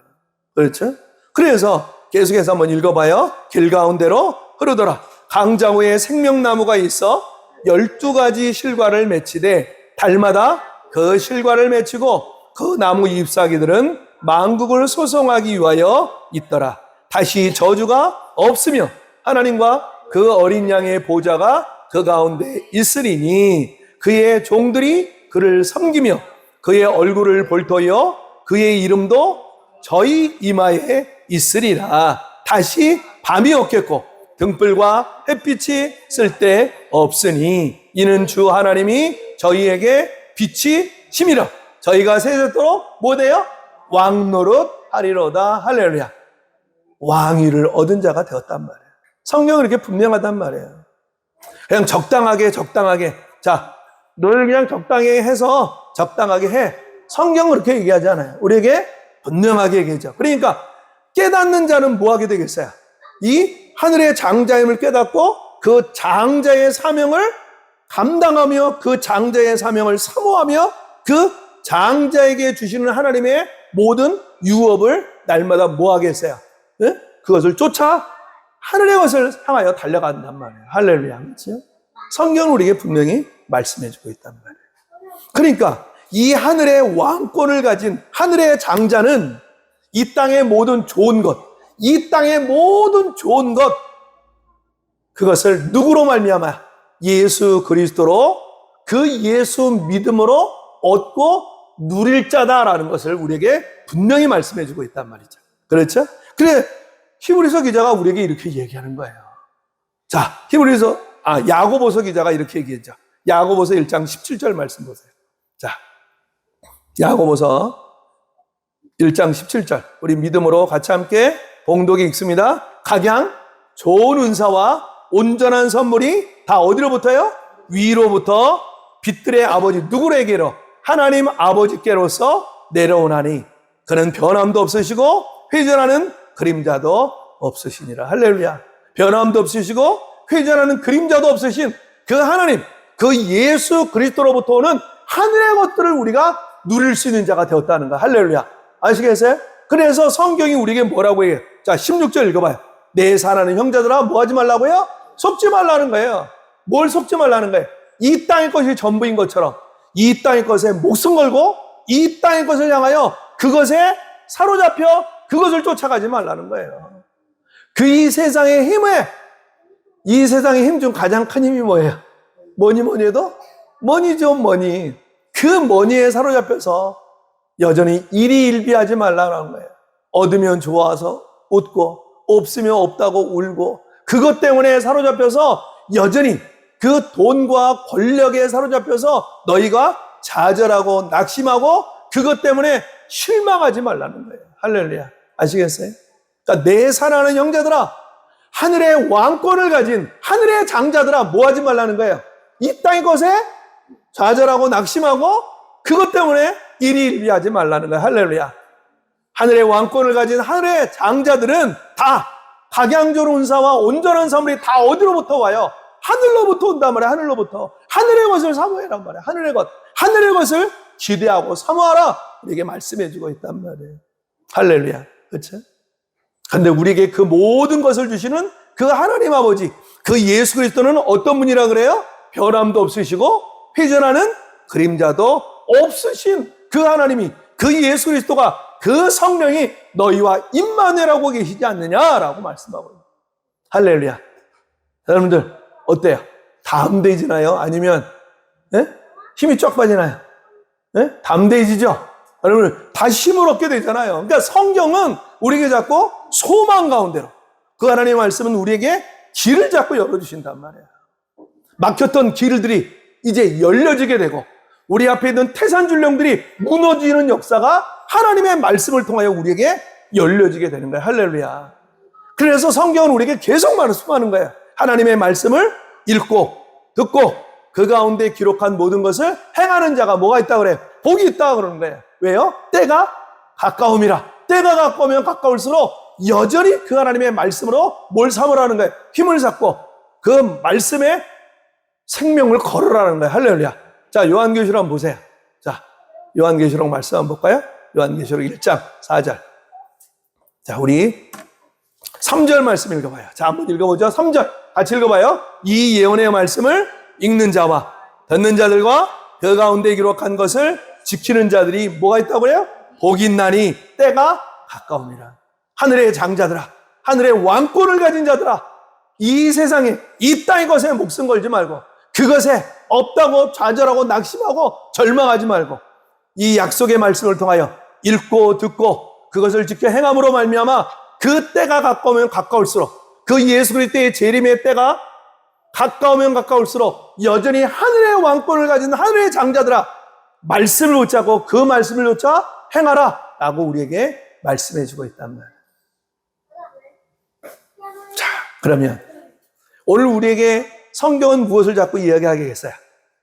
그렇죠? 그래서 계속해서 한번 읽어봐요. 길 가운데로 흐르더라. 강자후에 생명나무가 있어 12가지 실과를 맺히되 달마다 그 실과를 맺히고 그 나무 잎사귀들은 만국을 소송하기 위하여 있더라. 다시 저주가 없으며 하나님과 그 어린 양의 보좌가 그 가운데 있으리니 그의 종들이 그를 섬기며 그의 얼굴을 볼터이어 그의 이름도 저희 이마에 있으리라. 다시 밤이 없겠고 등불과 햇빛이 쓸데 없으니 이는 주 하나님이 저희에게 빛이 심이라. 저희가 세세토록 못해요? 왕노릇 하리로다. 할렐루야. 왕위를 얻은 자가 되었단 말이에요. 성경은 이렇게 분명하단 말이에요. 그냥 적당하게 자, 너를 그냥 적당히 해서 적당하게 해. 성경은 그렇게 얘기하지 않아요. 우리에게 분명하게 얘기하죠. 그러니까 깨닫는 자는 뭐 하게 되겠어요? 이 하늘의 장자임을 깨닫고 그 장자의 사명을 감당하며 그 장자의 사명을 사모하며 그 장자에게 주시는 하나님의 모든 유업을 날마다 뭐 하겠어요? 네? 그것을 쫓아 하늘의 것을 향하여 달려간단 말이에요. 할렐루야. 그렇죠? 성경은 우리에게 분명히 말씀해주고 있단 말이에요. 그러니까 이 하늘의 왕권을 가진 하늘의 장자는 이 땅의 모든 좋은 것, 이 땅의 모든 좋은 것, 그것을 누구로 말미암아? 예수 그리스도로 그 예수 믿음으로 얻고 누릴 자다라는 것을 우리에게 분명히 말씀해주고 있단 말이죠. 그렇죠? 그래 히브리서 기자가 우리에게 이렇게 얘기하는 거예요. 자, 야고보서 기자가 이렇게 얘기했죠. 야고보서 1장 17절 말씀 보세요. 자, 야고보서 1장 17절 우리 믿음으로 같이 함께 봉독이 읽습니다. 각양 좋은 은사와 온전한 선물이 다 어디로부터요? 위로부터 빛들의 아버지 누구에게로? 하나님 아버지께로서 내려오나니 그는 변함도 없으시고 회전하는 그림자도 없으시니라. 할렐루야. 변함도 없으시고 회전하는 그림자도 없으신 그 하나님, 그 예수 그리스도로부터 오는 하늘의 것들을 우리가 누릴 수 있는 자가 되었다는 거. 할렐루야. 아시겠어요? 그래서 성경이 우리에게 뭐라고 해요? 자, 16절 읽어봐요. 내 사랑하는 형제들아 뭐 하지 말라고요? 속지 말라는 거예요. 뭘 속지 말라는 거예요? 이 땅의 것이 전부인 것처럼 이 땅의 것에 목숨 걸고 이 땅의 것을 향하여 그것에 사로잡혀 그것을 쫓아가지 말라는 거예요. 이 세상의 힘 중 가장 큰 힘이 뭐예요? 뭐니 해도 머니죠, 머니. 그 머니에 사로잡혀서 여전히 일희일비하지 말라는 거예요. 얻으면 좋아서 웃고 없으면 없다고 울고 그것 때문에 사로잡혀서 여전히 그 돈과 권력에 사로잡혀서 너희가 좌절하고 낙심하고 그것 때문에 실망하지 말라는 거예요. 할렐루야. 아시겠어요? 그러니까 내 사랑하는 형제들아, 하늘의 왕권을 가진 하늘의 장자들아 뭐 하지 말라는 거예요? 이 땅의 것에 좌절하고 낙심하고 그것 때문에 일희일비하지 말라는 거예요. 할렐루야. 하늘의 왕권을 가진 하늘의 장자들은 다 각양조로 은사와 온전한 선물이 다 어디로부터 와요? 하늘로부터 온단 말이에요. 하늘로부터. 하늘의 것을 사모해란 말이에요. 하늘의 것을 기대하고 사모하라. 우리에게 말씀해주고 있단 말이에요. 할렐루야. 그렇죠? 근데 우리에게 그 모든 것을 주시는 그 하나님 아버지, 그 예수 그리스도는 어떤 분이라 그래요? 변함도 없으시고 회전하는 그림자도 없으신 그 하나님이, 그 예수 그리스도가, 그 성령이 너희와 임마누엘하고 계시지 않느냐라고 말씀하고 있습니다. 할렐루야. 여러분들 어때요? 담대해지나요? 아니면 힘이 쫙 빠지나요? 담대해지죠? 여러분 다시 힘을 얻게 되잖아요. 그러니까 성경은 우리에게 자꾸 소망 가운데로, 그 하나님의 말씀은 우리에게 길을 자꾸 열어주신단 말이에요. 막혔던 길들이 이제 열려지게 되고 우리 앞에 있는 태산줄령들이 무너지는 역사가 하나님의 말씀을 통하여 우리에게 열려지게 되는 거예요. 할렐루야. 그래서 성경은 우리에게 계속 말씀하는 거예요. 하나님의 말씀을 읽고 듣고 그 가운데 기록한 모든 것을 행하는 자가 뭐가 있다 그래요? 복이 있다 그러는 거예요. 왜요? 때가 가까움이라. 때가 가까우면 가까울수록 여전히 그 하나님의 말씀으로 뭘 삼으라는 거예요? 힘을 잡고 그 말씀에 생명을 걸으라는 거예요. 할렐루야. 자, 요한계시록 한번 보세요. 자, 요한계시록 말씀 한번 볼까요? 요한계시록 1장 4절. 자, 우리 3절 말씀 읽어봐요. 자, 한번 읽어보죠. 3절 같이 읽어봐요. 이 예언의 말씀을 읽는 자와 듣는 자들과 그 가운데 기록한 것을 지키는 자들이 뭐가 있다고 해요? 복이 있나니 때가 가까움이라. 하늘의 장자들아, 하늘의 왕권을 가진 자들아, 이 세상에 이 땅의 것에 목숨 걸지 말고 그것에 없다고 좌절하고 낙심하고 절망하지 말고 이 약속의 말씀을 통하여 읽고 듣고 그것을 지켜 행함으로 말미암아 그 때가 가까우면 가까울수록 그 예수 그리스도의 재림의 때가 가까우면 가까울수록 여전히 하늘의 왕권을 가진 하늘의 장자들아, 말씀을 붙잡고 그 말씀을 쫓아 행하라 라고 우리에게 말씀해 주고 있단 말이에요. 자, 그러면 오늘 우리에게 성경은 무엇을 자꾸 이야기하겠어요?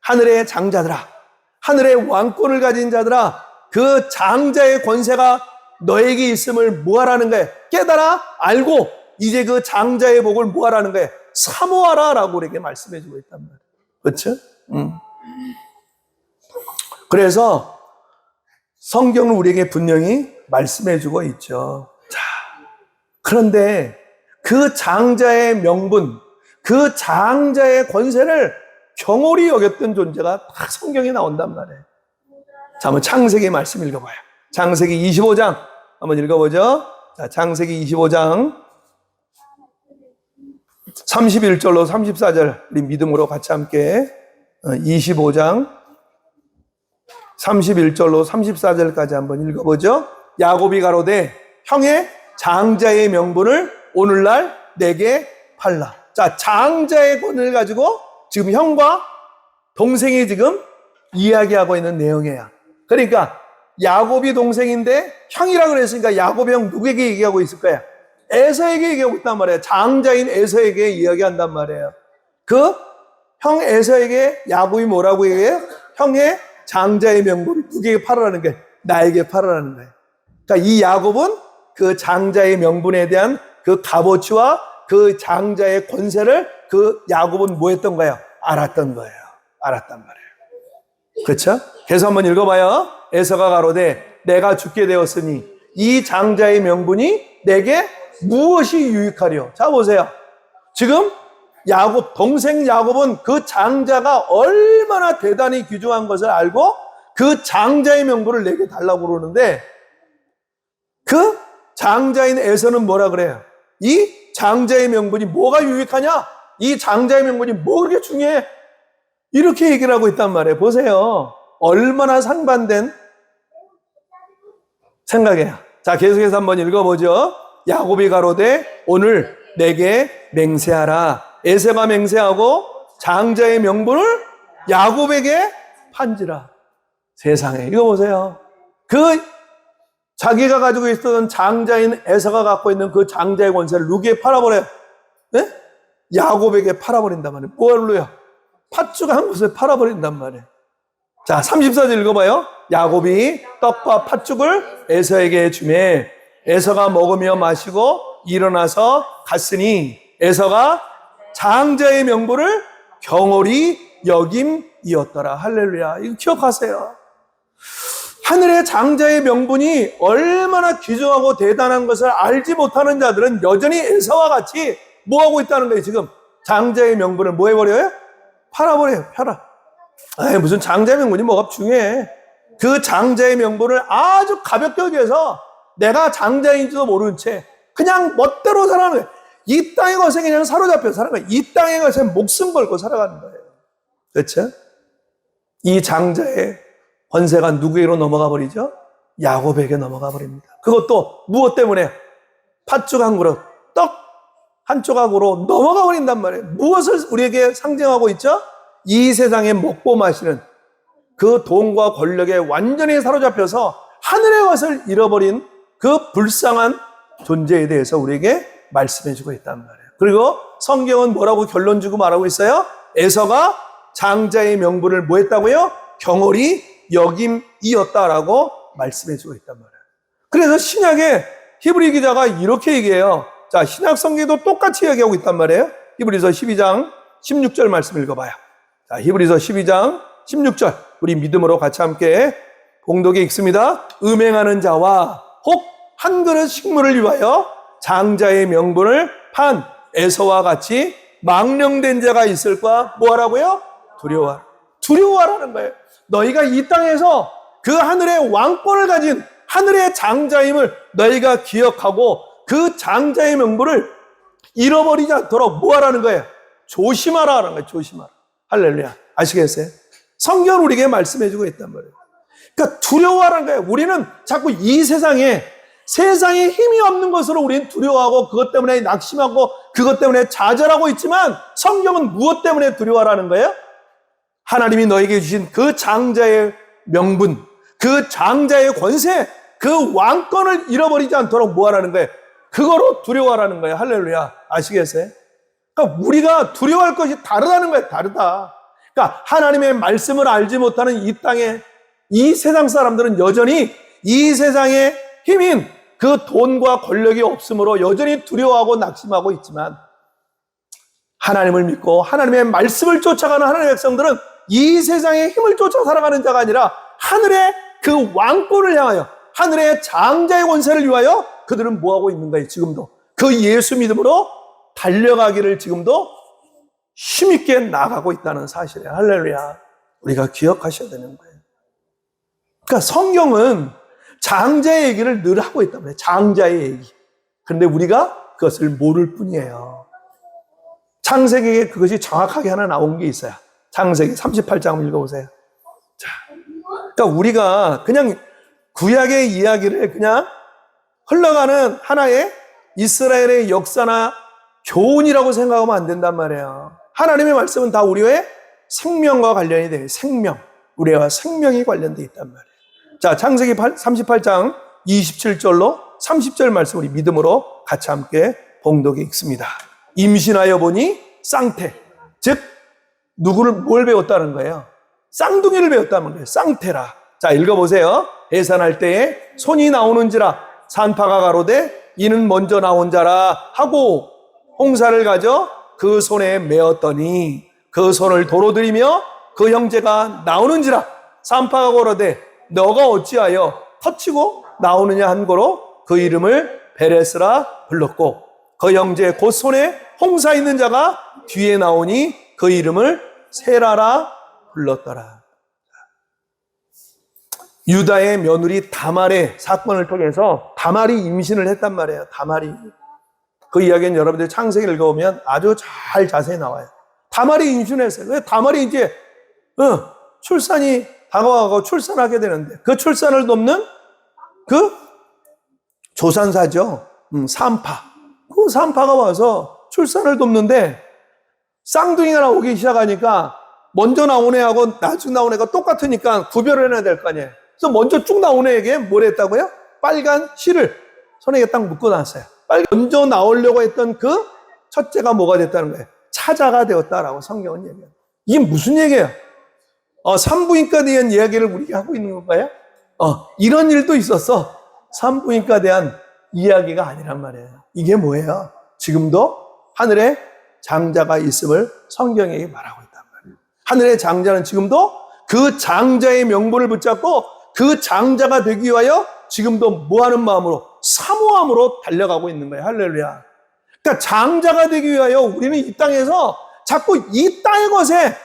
하늘의 장자들아, 하늘의 왕권을 가진 자들아, 그 장자의 권세가 너에게 있음을 뭐하라는 거예요? 깨달아 알고 이제 그 장자의 복을 뭐하라는 거예요? 사모하라 라고 우리에게 말씀해 주고 있단 말이에요. 그렇죠? 그래서 성경은 우리에게 분명히 말씀해 주고 있죠. 자, 그런데 그 장자의 명분, 그 장자의 권세를 경홀히 여겼던 존재가 딱 성경에 나온단 말이에요. 자, 한번 창세기 말씀 읽어봐요. 창세기 25장 한번 읽어보죠. 자, 창세기 25장 31절로 34절 우리 믿음으로 같이 함께 25장 31절로 34절까지 한번 읽어보죠. 야곱이 가로되 형의 장자의 명분을 오늘날 내게 팔라. 자, 장자의 권을 가지고 지금 형과 동생이 지금 이야기하고 있는 내용이에요. 그러니까 야곱이 동생인데 형이라고 그랬으니까 야곱이 형 누구에게 얘기하고 있을 거야? 에서에게 얘기하고 있단 말이에요. 장자인 에서에게 이야기한단 말이에요. 그 형 에서에게 야곱이 뭐라고 얘기해요? 형의 장자의 명분을 누구에게 팔으라는 거예요? 나에게 팔으라는 거예요. 그러니까 이 야곱은 그 장자의 명분에 대한 그 값어치와 그 장자의 권세를 그 야곱은 뭐 했던 거예요? 알았던 거예요. 알았단 말이에요. 그렇죠? 그래서 한번 읽어봐요. 에서가 가로되 내가 죽게 되었으니 이 장자의 명분이 내게 무엇이 유익하리요? 자, 보세요. 지금 야곱, 동생 야곱은 그 장자가 얼마나 대단히 귀중한 것을 알고 그 장자의 명분을 내게 달라고 그러는데 그 장자인 에서는 뭐라 그래요? 이 장자의 명분이 뭐가 유익하냐? 이 장자의 명분이 뭐 그렇게 중요해? 이렇게 얘기를 하고 있단 말이에요. 보세요. 얼마나 상반된 생각이에요. 자, 계속해서 한번 읽어보죠. 야곱이 가로되 오늘 내게 맹세하라. 에서가 맹세하고 장자의 명분을 야곱에게 판지라. 세상에, 이거 보세요. 그 자기가 가지고 있었던 장자인 에서가 갖고 있는 그 장자의 권세를 누구에게 팔아버려요? 네? 야곱에게 팔아버린단 말이에요. 뭘로요? 팥죽 한 곳에 팔아버린단 말이에요. 자, 34절 읽어봐요. 야곱이 떡과 팥죽을 에서에게 주매 에서가 먹으며 마시고 일어나서 갔으니 에서가 장자의 명분을 경홀히 여김이었더라. 할렐루야. 이거 기억하세요. 하늘의 장자의 명분이 얼마나 귀중하고 대단한 것을 알지 못하는 자들은 여전히 에서와 같이 뭐하고 있다는 거예요. 지금 장자의 명분을 뭐 해버려요? 팔아버려요. 팔아. 아이, 무슨 장자의 명분이 뭐가 중요해. 그 장자의 명분을 아주 가볍게 여겨서 내가 장자인지도 모르는 채 그냥 멋대로 살아가는 거예요. 이 땅의 것에 그냥 사로잡혀 살아가는 거예요. 이 땅의 것에 목숨 걸고 살아가는 거예요. 그렇죠? 이 장자의 권세가 누구에게로 넘어가 버리죠? 야곱에게 넘어가 버립니다. 그것도 무엇 때문에? 팥죽 한 그릇, 떡 한 조각으로 넘어가 버린단 말이에요. 무엇을 우리에게 상징하고 있죠? 이 세상에 먹고 마시는 그 돈과 권력에 완전히 사로잡혀서 하늘의 것을 잃어버린 그 불쌍한 존재에 대해서 우리에게 말씀해주고 있단 말이에요. 그리고 성경은 뭐라고 결론 주고 말하고 있어요? 에서가 장자의 명분을 뭐 했다고요? 경홀히 여김이었다라고 말씀해주고 있단 말이에요. 그래서 신약의 히브리 기자가 이렇게 얘기해요. 자, 신약 성경도 똑같이 얘기하고 있단 말이에요. 히브리서 12장 16절 말씀 읽어봐요. 자, 히브리서 12장 16절 우리 믿음으로 같이 함께 봉독에 읽습니다. 음행하는 자와 혹 한 그릇 식물을 위하여 장자의 명분을 판 에서와 같이 망령된 자가 있을까? 뭐하라고요? 두려워하라. 두려워하라는 거예요. 너희가 이 땅에서 그 하늘의 왕권을 가진 하늘의 장자임을 너희가 기억하고 그 장자의 명분을 잃어버리지 않도록 뭐하라는 거예요? 조심하라 하는 거예요. 조심하라. 할렐루야. 아시겠어요? 성경은 우리에게 말씀해주고 있단 말이에요. 그러니까 두려워하라는 거예요. 우리는 자꾸 이 세상에 힘이 없는 것으로 우리는 두려워하고 그것 때문에 낙심하고 그것 때문에 좌절하고 있지만 성경은 무엇 때문에 두려워하라는 거예요? 하나님이 너에게 주신 그 장자의 명분, 그 장자의 권세, 그 왕권을 잃어버리지 않도록 뭐하라는 거예요? 그거로 두려워하라는 거예요. 할렐루야. 아시겠어요? 그러니까 우리가 두려워할 것이 다르다는 거예요. 다르다. 그러니까 하나님의 말씀을 알지 못하는 이 땅에 이 세상 사람들은 여전히 이 세상의 힘인 그 돈과 권력이 없으므로 여전히 두려워하고 낙심하고 있지만 하나님을 믿고 하나님의 말씀을 쫓아가는 하나님의 백성들은 이 세상의 힘을 쫓아 살아가는 자가 아니라 하늘의 그 왕권을 향하여 하늘의 장자의 권세를 위하여 그들은 뭐하고 있는가요? 지금도 그 예수 믿음으로 달려가기를 지금도 힘있게 나가고 있다는 사실이에요. 할렐루야. 우리가 기억하셔야 되는 거예요. 그러니까 성경은 장자의 얘기를 늘 하고 있단 말이에요. 장자의 얘기. 그런데 우리가 그것을 모를 뿐이에요. 창세기에 그것이 정확하게 하나 나온 게 있어요. 창세기 38장 한번 읽어보세요. 자, 그러니까 우리가 그냥 구약의 이야기를 그냥 흘러가는 하나의 이스라엘의 역사나 교훈이라고 생각하면 안 된단 말이에요. 하나님의 말씀은 다 우리의 생명과 관련이 돼요. 생명. 우리와 생명이 관련되어 있단 말이에요. 자, 창세기 38장 27절로 30절 말씀 우리 믿음으로 같이 함께 봉독에 읽습니다. 임신하여 보니 쌍태, 즉 누구를 뭘 배웠다는 거예요? 쌍둥이를 배웠다는 거예요. 쌍태라. 자, 읽어보세요. 해산할 때에 손이 나오는지라 산파가 가로되 이는 먼저 나온 자라 하고 홍사를 가져 그 손에 메었더니 그 손을 도로 들이며 그 형제가 나오는지라 산파가 가로되 너가 어찌하여 터치고 나오느냐 한 거로 그 이름을 베레스라 불렀고 그 형제 곧 손에 홍사 있는 자가 뒤에 나오니 그 이름을 세라라 불렀더라. 유다의 며느리 다말의 사건을 통해서 다말이 임신을 했단 말이에요. 다말이. 그 이야기는 여러분들 창세기를 읽어보면 아주 잘 자세히 나와요. 다말이 임신했어요. 왜 다말이 이제 출산이 다가와서 출산하게 되는데 그 출산을 돕는 그 조산사죠. 산파. 그 산파가 와서 출산을 돕는데 쌍둥이가 나오기 시작하니까 먼저 나온 애하고 나중 나온 애가 똑같으니까 구별을 해놔야 될 거 아니에요. 그래서 먼저 쭉 나온 애에게 뭘 했다고요? 빨간 실을 손에 딱 묶어 놨어요. 먼저 나오려고 했던 그 첫째가 뭐가 됐다는 거예요? 차자가 되었다라고 성경은 얘기해요. 이게 무슨 얘기예요? 산부인과에 대한 이야기를 우리가 하고 있는 건가요? 이런 일도 있었어. 산부인과에 대한 이야기가 아니란 말이에요. 이게 뭐예요? 지금도 하늘에 장자가 있음을 성경에 말하고 있단 말이에요. 하늘의 장자는 지금도 그 장자의 명분을 붙잡고 그 장자가 되기 위하여 지금도 뭐하는 마음으로? 사모함으로 달려가고 있는 거예요. 할렐루야. 그러니까 장자가 되기 위하여 우리는 이 땅에서 자꾸 이 땅의 것에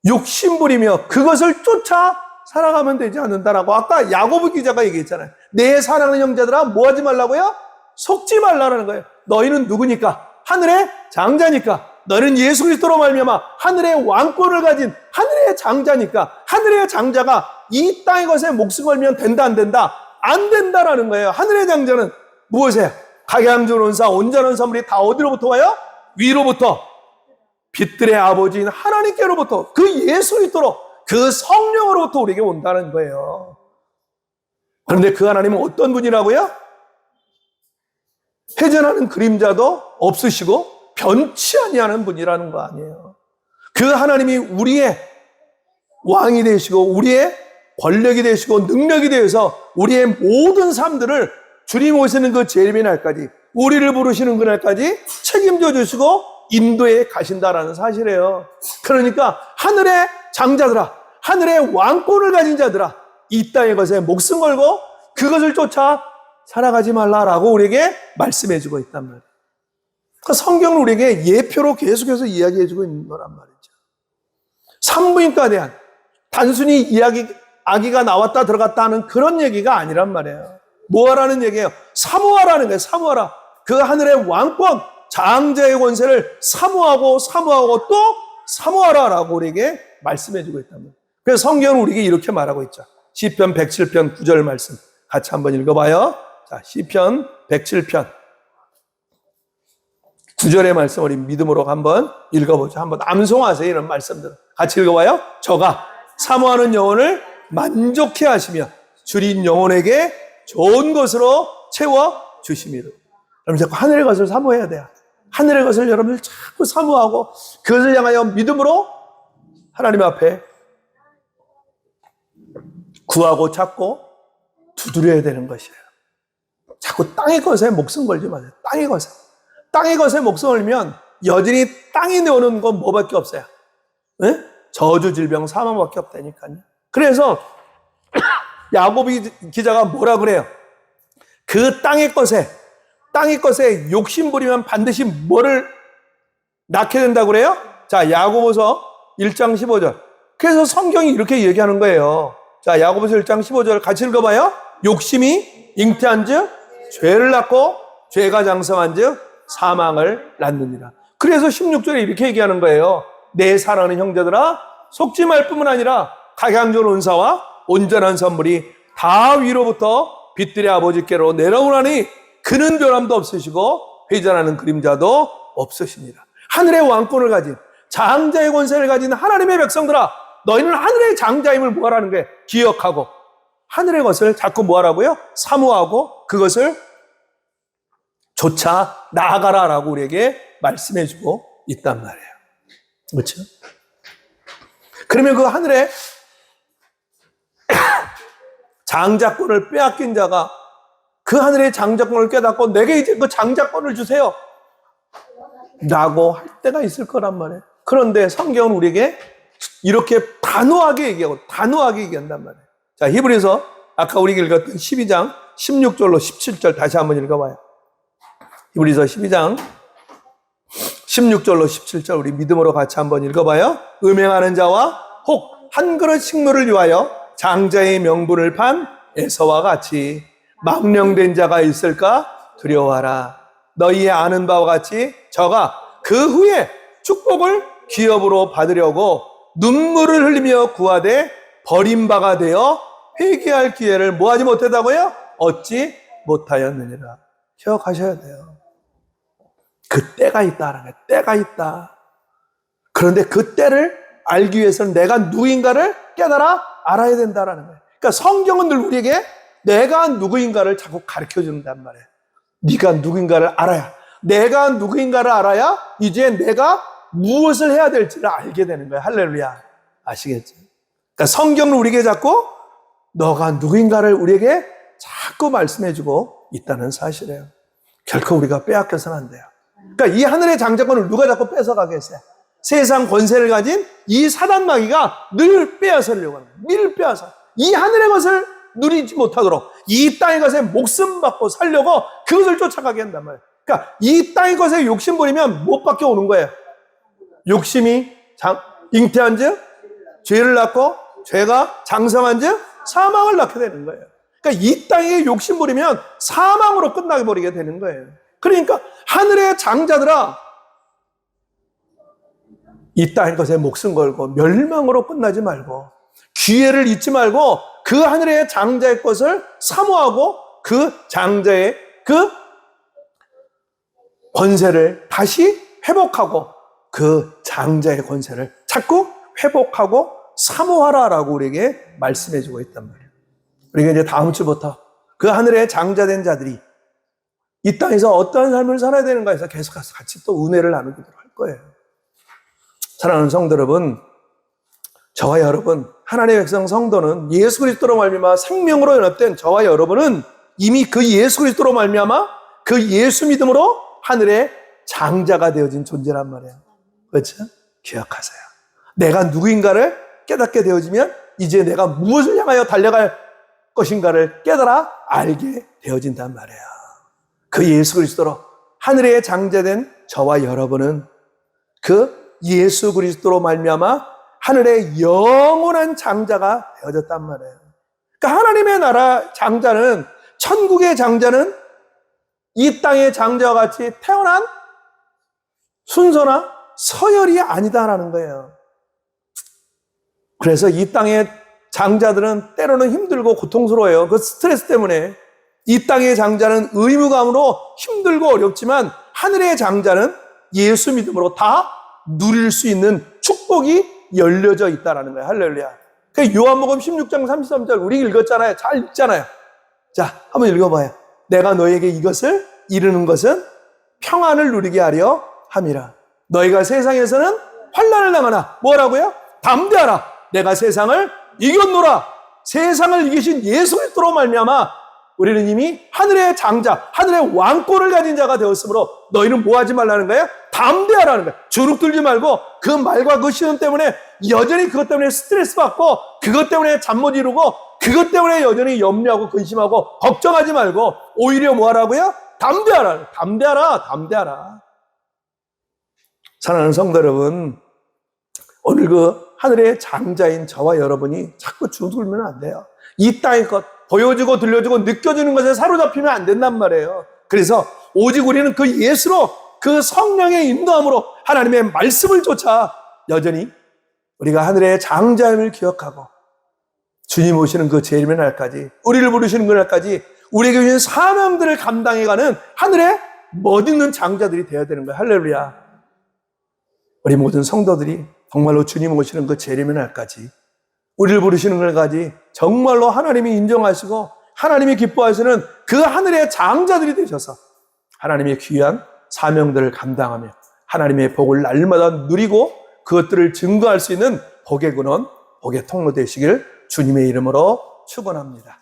욕심부리며 그것을 쫓아 살아가면 되지 않는다라고 아까 야고보 기자가 얘기했잖아요. 내 사랑하는 형제들아 뭐 하지 말라고요? 속지 말라는 거예요. 너희는 누구니까? 하늘의 장자니까. 너는 예수 그리스도로 말미암아 하늘의 왕권을 가진 하늘의 장자니까. 하늘의 장자가 이 땅의 것에 목숨 걸면 된다 안 된다? 안 된다라는 거예요. 하늘의 장자는 무엇이에요? 각양존 원사 온전한 선물이 다 어디로부터 와요? 위로부터. 빛들의 아버지인 하나님께로부터 그 예수 그리스도로 그 성령으로부터 우리에게 온다는 거예요. 그런데 그 하나님은 어떤 분이라고요? 회전하는 그림자도 없으시고 변치 아니하는 분이라는 거 아니에요. 그 하나님이 우리의 왕이 되시고 우리의 권력이 되시고 능력이 되어서 우리의 모든 삶들을 주님 오시는 그 재림의 날까지, 우리를 부르시는 그날까지 책임져 주시고 인도에 가신다라는 사실이에요. 그러니까 하늘의 장자들아, 하늘의 왕권을 가진 자들아, 이 땅의 것에 목숨 걸고 그것을 쫓아 살아가지 말라라고 우리에게 말씀해 주고 있단 말이에요. 그러니까 성경은 우리에게 예표로 계속해서 이야기해 주고 있는 거란 말이죠. 산부인과에 대한 단순히 아기가 나왔다 들어갔다 하는 그런 얘기가 아니란 말이에요. 뭐 하라는 얘기예요? 사모하라는 거예요. 사모하라. 그 하늘의 왕권, 장자의 권세를 사모하고 또 사모하라라고 우리에게 말씀해 주고 있단 말이에요. 그래서 성경은 우리에게 이렇게 말하고 있죠. 시편 107편 9절 말씀 같이 한번 읽어봐요. 자, 시편 107편 9절의 말씀 우리 믿음으로 한번 읽어보죠. 한번 암송하세요. 이런 말씀들 같이 읽어봐요. 저가 사모하는 영혼을 만족해 하시며 주린 영혼에게 좋은 것으로 채워 주심이로. 여러분 자꾸 하늘의 것을 사모해야 돼요. 하늘의 것을 여러분들 자꾸 사모하고 그것을 향하여 믿음으로 하나님 앞에 구하고 찾고 두드려야 되는 것이에요. 자꾸 땅의 것에 목숨 걸지 마세요. 땅의 것에 목숨 걸면 여전히 땅이 내오는 건 뭐밖에 없어요. 네? 저주, 질병, 사망밖에 없다니까요. 그래서 야곱 기자가 뭐라 그래요? 그 땅의 것에 욕심 부리면 반드시 뭐를 낳게 된다고 그래요? 자, 야고보서 1장 15절. 그래서 성경이 이렇게 얘기하는 거예요. 자, 야고보서 1장 15절 같이 읽어봐요. 욕심이 잉태한 즉 죄를 낳고 죄가 장성한 즉 사망을 낳느니라. 그래서 16절에 이렇게 얘기하는 거예요. 내 사랑하는 형제들아, 속지 말 뿐만 아니라 각양전 온사와 온전한 선물이 다 위로부터 빛들의 아버지께로 내려오나니 그는 변함도 없으시고 회전하는 그림자도 없으시니라. 하늘의 왕권을 가진 장자의 권세를 가진 하나님의 백성들아, 너희는 하늘의 장자임을 뭐하라는 거예요? 기억하고 하늘의 것을 자꾸 뭐하라고요? 사모하고 그것을 쫓아 나아가라라고 우리에게 말씀해주고 있단 말이에요. 그렇죠? 그러면 그 하늘의 장자권을 빼앗긴 자가 그 하늘의 장자권을 깨닫고 내게 이제 그 장자권을 주세요 라고 할 때가 있을 거란 말이에요. 그런데 성경은 우리에게 이렇게 단호하게 얘기한단 말이에요. 자, 히브리서 아까 우리가 읽었던 12장 16절로 17절 다시 한번 읽어봐요. 히브리서 12장 16절로 17절 우리 믿음으로 같이 한번 읽어봐요. 음행하는 자와 혹 한 그릇 식물을 위하여 장자의 명분을 판 에서와 같이 망령된 자가 있을까 두려워하라. 너희의 아는 바와 같이 저가 그 후에 축복을 기업으로 받으려고 눈물을 흘리며 구하되 버림바가 되어 회개할 기회를 뭐하지 못했다고요? 얻지 못하였느니라. 기억하셔야 돼요. 그 때가 있다라는 거예요. 때가 있다. 그런데 그 때를 알기 위해서는 내가 누구인가를 깨달아 알아야 된다라는 거예요. 그러니까 성경은 늘 우리에게 내가 누구인가를 자꾸 가르쳐준단 말이에요. 네가 누구인가를 알아야, 내가 누구인가를 알아야 이제 내가 무엇을 해야 될지를 알게 되는 거예요. 할렐루야. 아시겠죠? 그러니까 성경은 우리에게 자꾸 너가 누구인가를 우리에게 자꾸 말씀해주고 있다는 사실이에요. 결코 우리가 빼앗겨서는 안 돼요. 그러니까 이 하늘의 장자권을 누가 자꾸 뺏어가겠어요? 세상 권세를 가진 이 사단 마귀가 늘 빼앗으려고 하는 거예요. 늘 빼앗아. 이 하늘의 것을 누리지 못하도록 이 땅의 것에 목숨 받고 살려고 그것을 쫓아가게 한단 말이에요. 그러니까 이 땅의 것에 욕심 부리면 무엇밖에 오는 거예요? 욕심이 잉태한 즉 죄를 낳고 죄가 장성한 즉 사망을 낳게 되는 거예요. 그러니까 이 땅에 욕심 부리면 사망으로 끝나게 버리게 되는 거예요. 그러니까 하늘의 장자들아, 이 땅의 것에 목숨 걸고 멸망으로 끝나지 말고 기회를 잊지 말고 그 하늘의 장자의 것을 사모하고 그 장자의 그 권세를 다시 회복하고 그 장자의 권세를 자꾸 회복하고 사모하라라고 우리에게 말씀해주고 있단 말이에요. 우리가 이제 다음 주부터 그 하늘의 장자된 자들이 이 땅에서 어떠한 삶을 살아야 되는가 해서 계속해서 같이 또 은혜를 나누기로 할 거예요. 사랑하는 성도 여러분, 저와 여러분, 하나님의 백성 성도는 예수 그리스도로 말미암아 생명으로 연합된 저와 여러분은 이미 그 예수 그리스도로 말미암아 그 예수 믿음으로 하늘의 장자가 되어진 존재란 말이에요. 그렇죠? 기억하세요. 내가 누구인가를 깨닫게 되어지면 이제 내가 무엇을 향하여 달려갈 것인가를 깨달아 알게 되어진단 말이에요. 그 예수 그리스도로 하늘의 장자된 저와 여러분은 그 예수 그리스도로 말미암아 하늘의 영원한 장자가 되어졌단 말이에요. 그러니까 하나님의 나라 장자는, 천국의 장자는 이 땅의 장자와 같이 태어난 순서나 서열이 아니다라는 거예요. 그래서 이 땅의 장자들은 때로는 힘들고 고통스러워요. 그 스트레스 때문에. 이 땅의 장자는 의무감으로 힘들고 어렵지만 하늘의 장자는 예수 믿음으로 다 누릴 수 있는 축복이 열려져 있다라는 거예요. 할렐루야. 그 요한복음 16장 33절 우리 읽었잖아요. 잘 읽잖아요. 자, 한번 읽어봐요. 내가 너에게 이것을 이루는 것은 평안을 누리게 하려 함이라. 너희가 세상에서는 환난을 당하나 뭐라고요? 담대하라. 내가 세상을 이겼노라. 세상을 이기신 예수 그리스도로 말미암아 우리는 이미 하늘의 장자, 하늘의 왕권을 가진 자가 되었으므로 너희는 뭐 하지 말라는 거예요? 담대하라는 거예요. 주눅 들지 말고 그 말과 그 시험 때문에 여전히 그것 때문에 스트레스 받고 그것 때문에 잠 못 이루고 그것 때문에 여전히 염려하고 근심하고 걱정하지 말고 오히려 뭐 하라고요? 담대하라. 담대하라. 담대하라. 사랑하는 성도 여러분, 오늘 그 하늘의 장자인 저와 여러분이 자꾸 주눅들면 안 돼요. 이 땅의 것, 보여주고 들려주고 느껴지는 것에 사로잡히면 안 된단 말이에요. 그래서 오직 우리는 그 예수로, 그 성령의 인도함으로 하나님의 말씀을 쫓아 여전히 우리가 하늘의 장자임을 기억하고 주님 오시는 그 재림의 날까지, 우리를 부르시는 그 날까지 우리에게 주신 사명들을 감당해가는 하늘의 멋있는 장자들이 되어야 되는 거예요. 할렐루야. 우리 모든 성도들이 정말로 주님 오시는 그 재림의 날까지, 우리를 부르시는 날까지 정말로 하나님이 인정하시고 하나님이 기뻐하시는 그 하늘의 장자들이 되셔서 하나님의 귀한 사명들을 감당하며 하나님의 복을 날마다 누리고 그것들을 증거할 수 있는 복의 근원, 복의 통로 되시길 주님의 이름으로 축원합니다.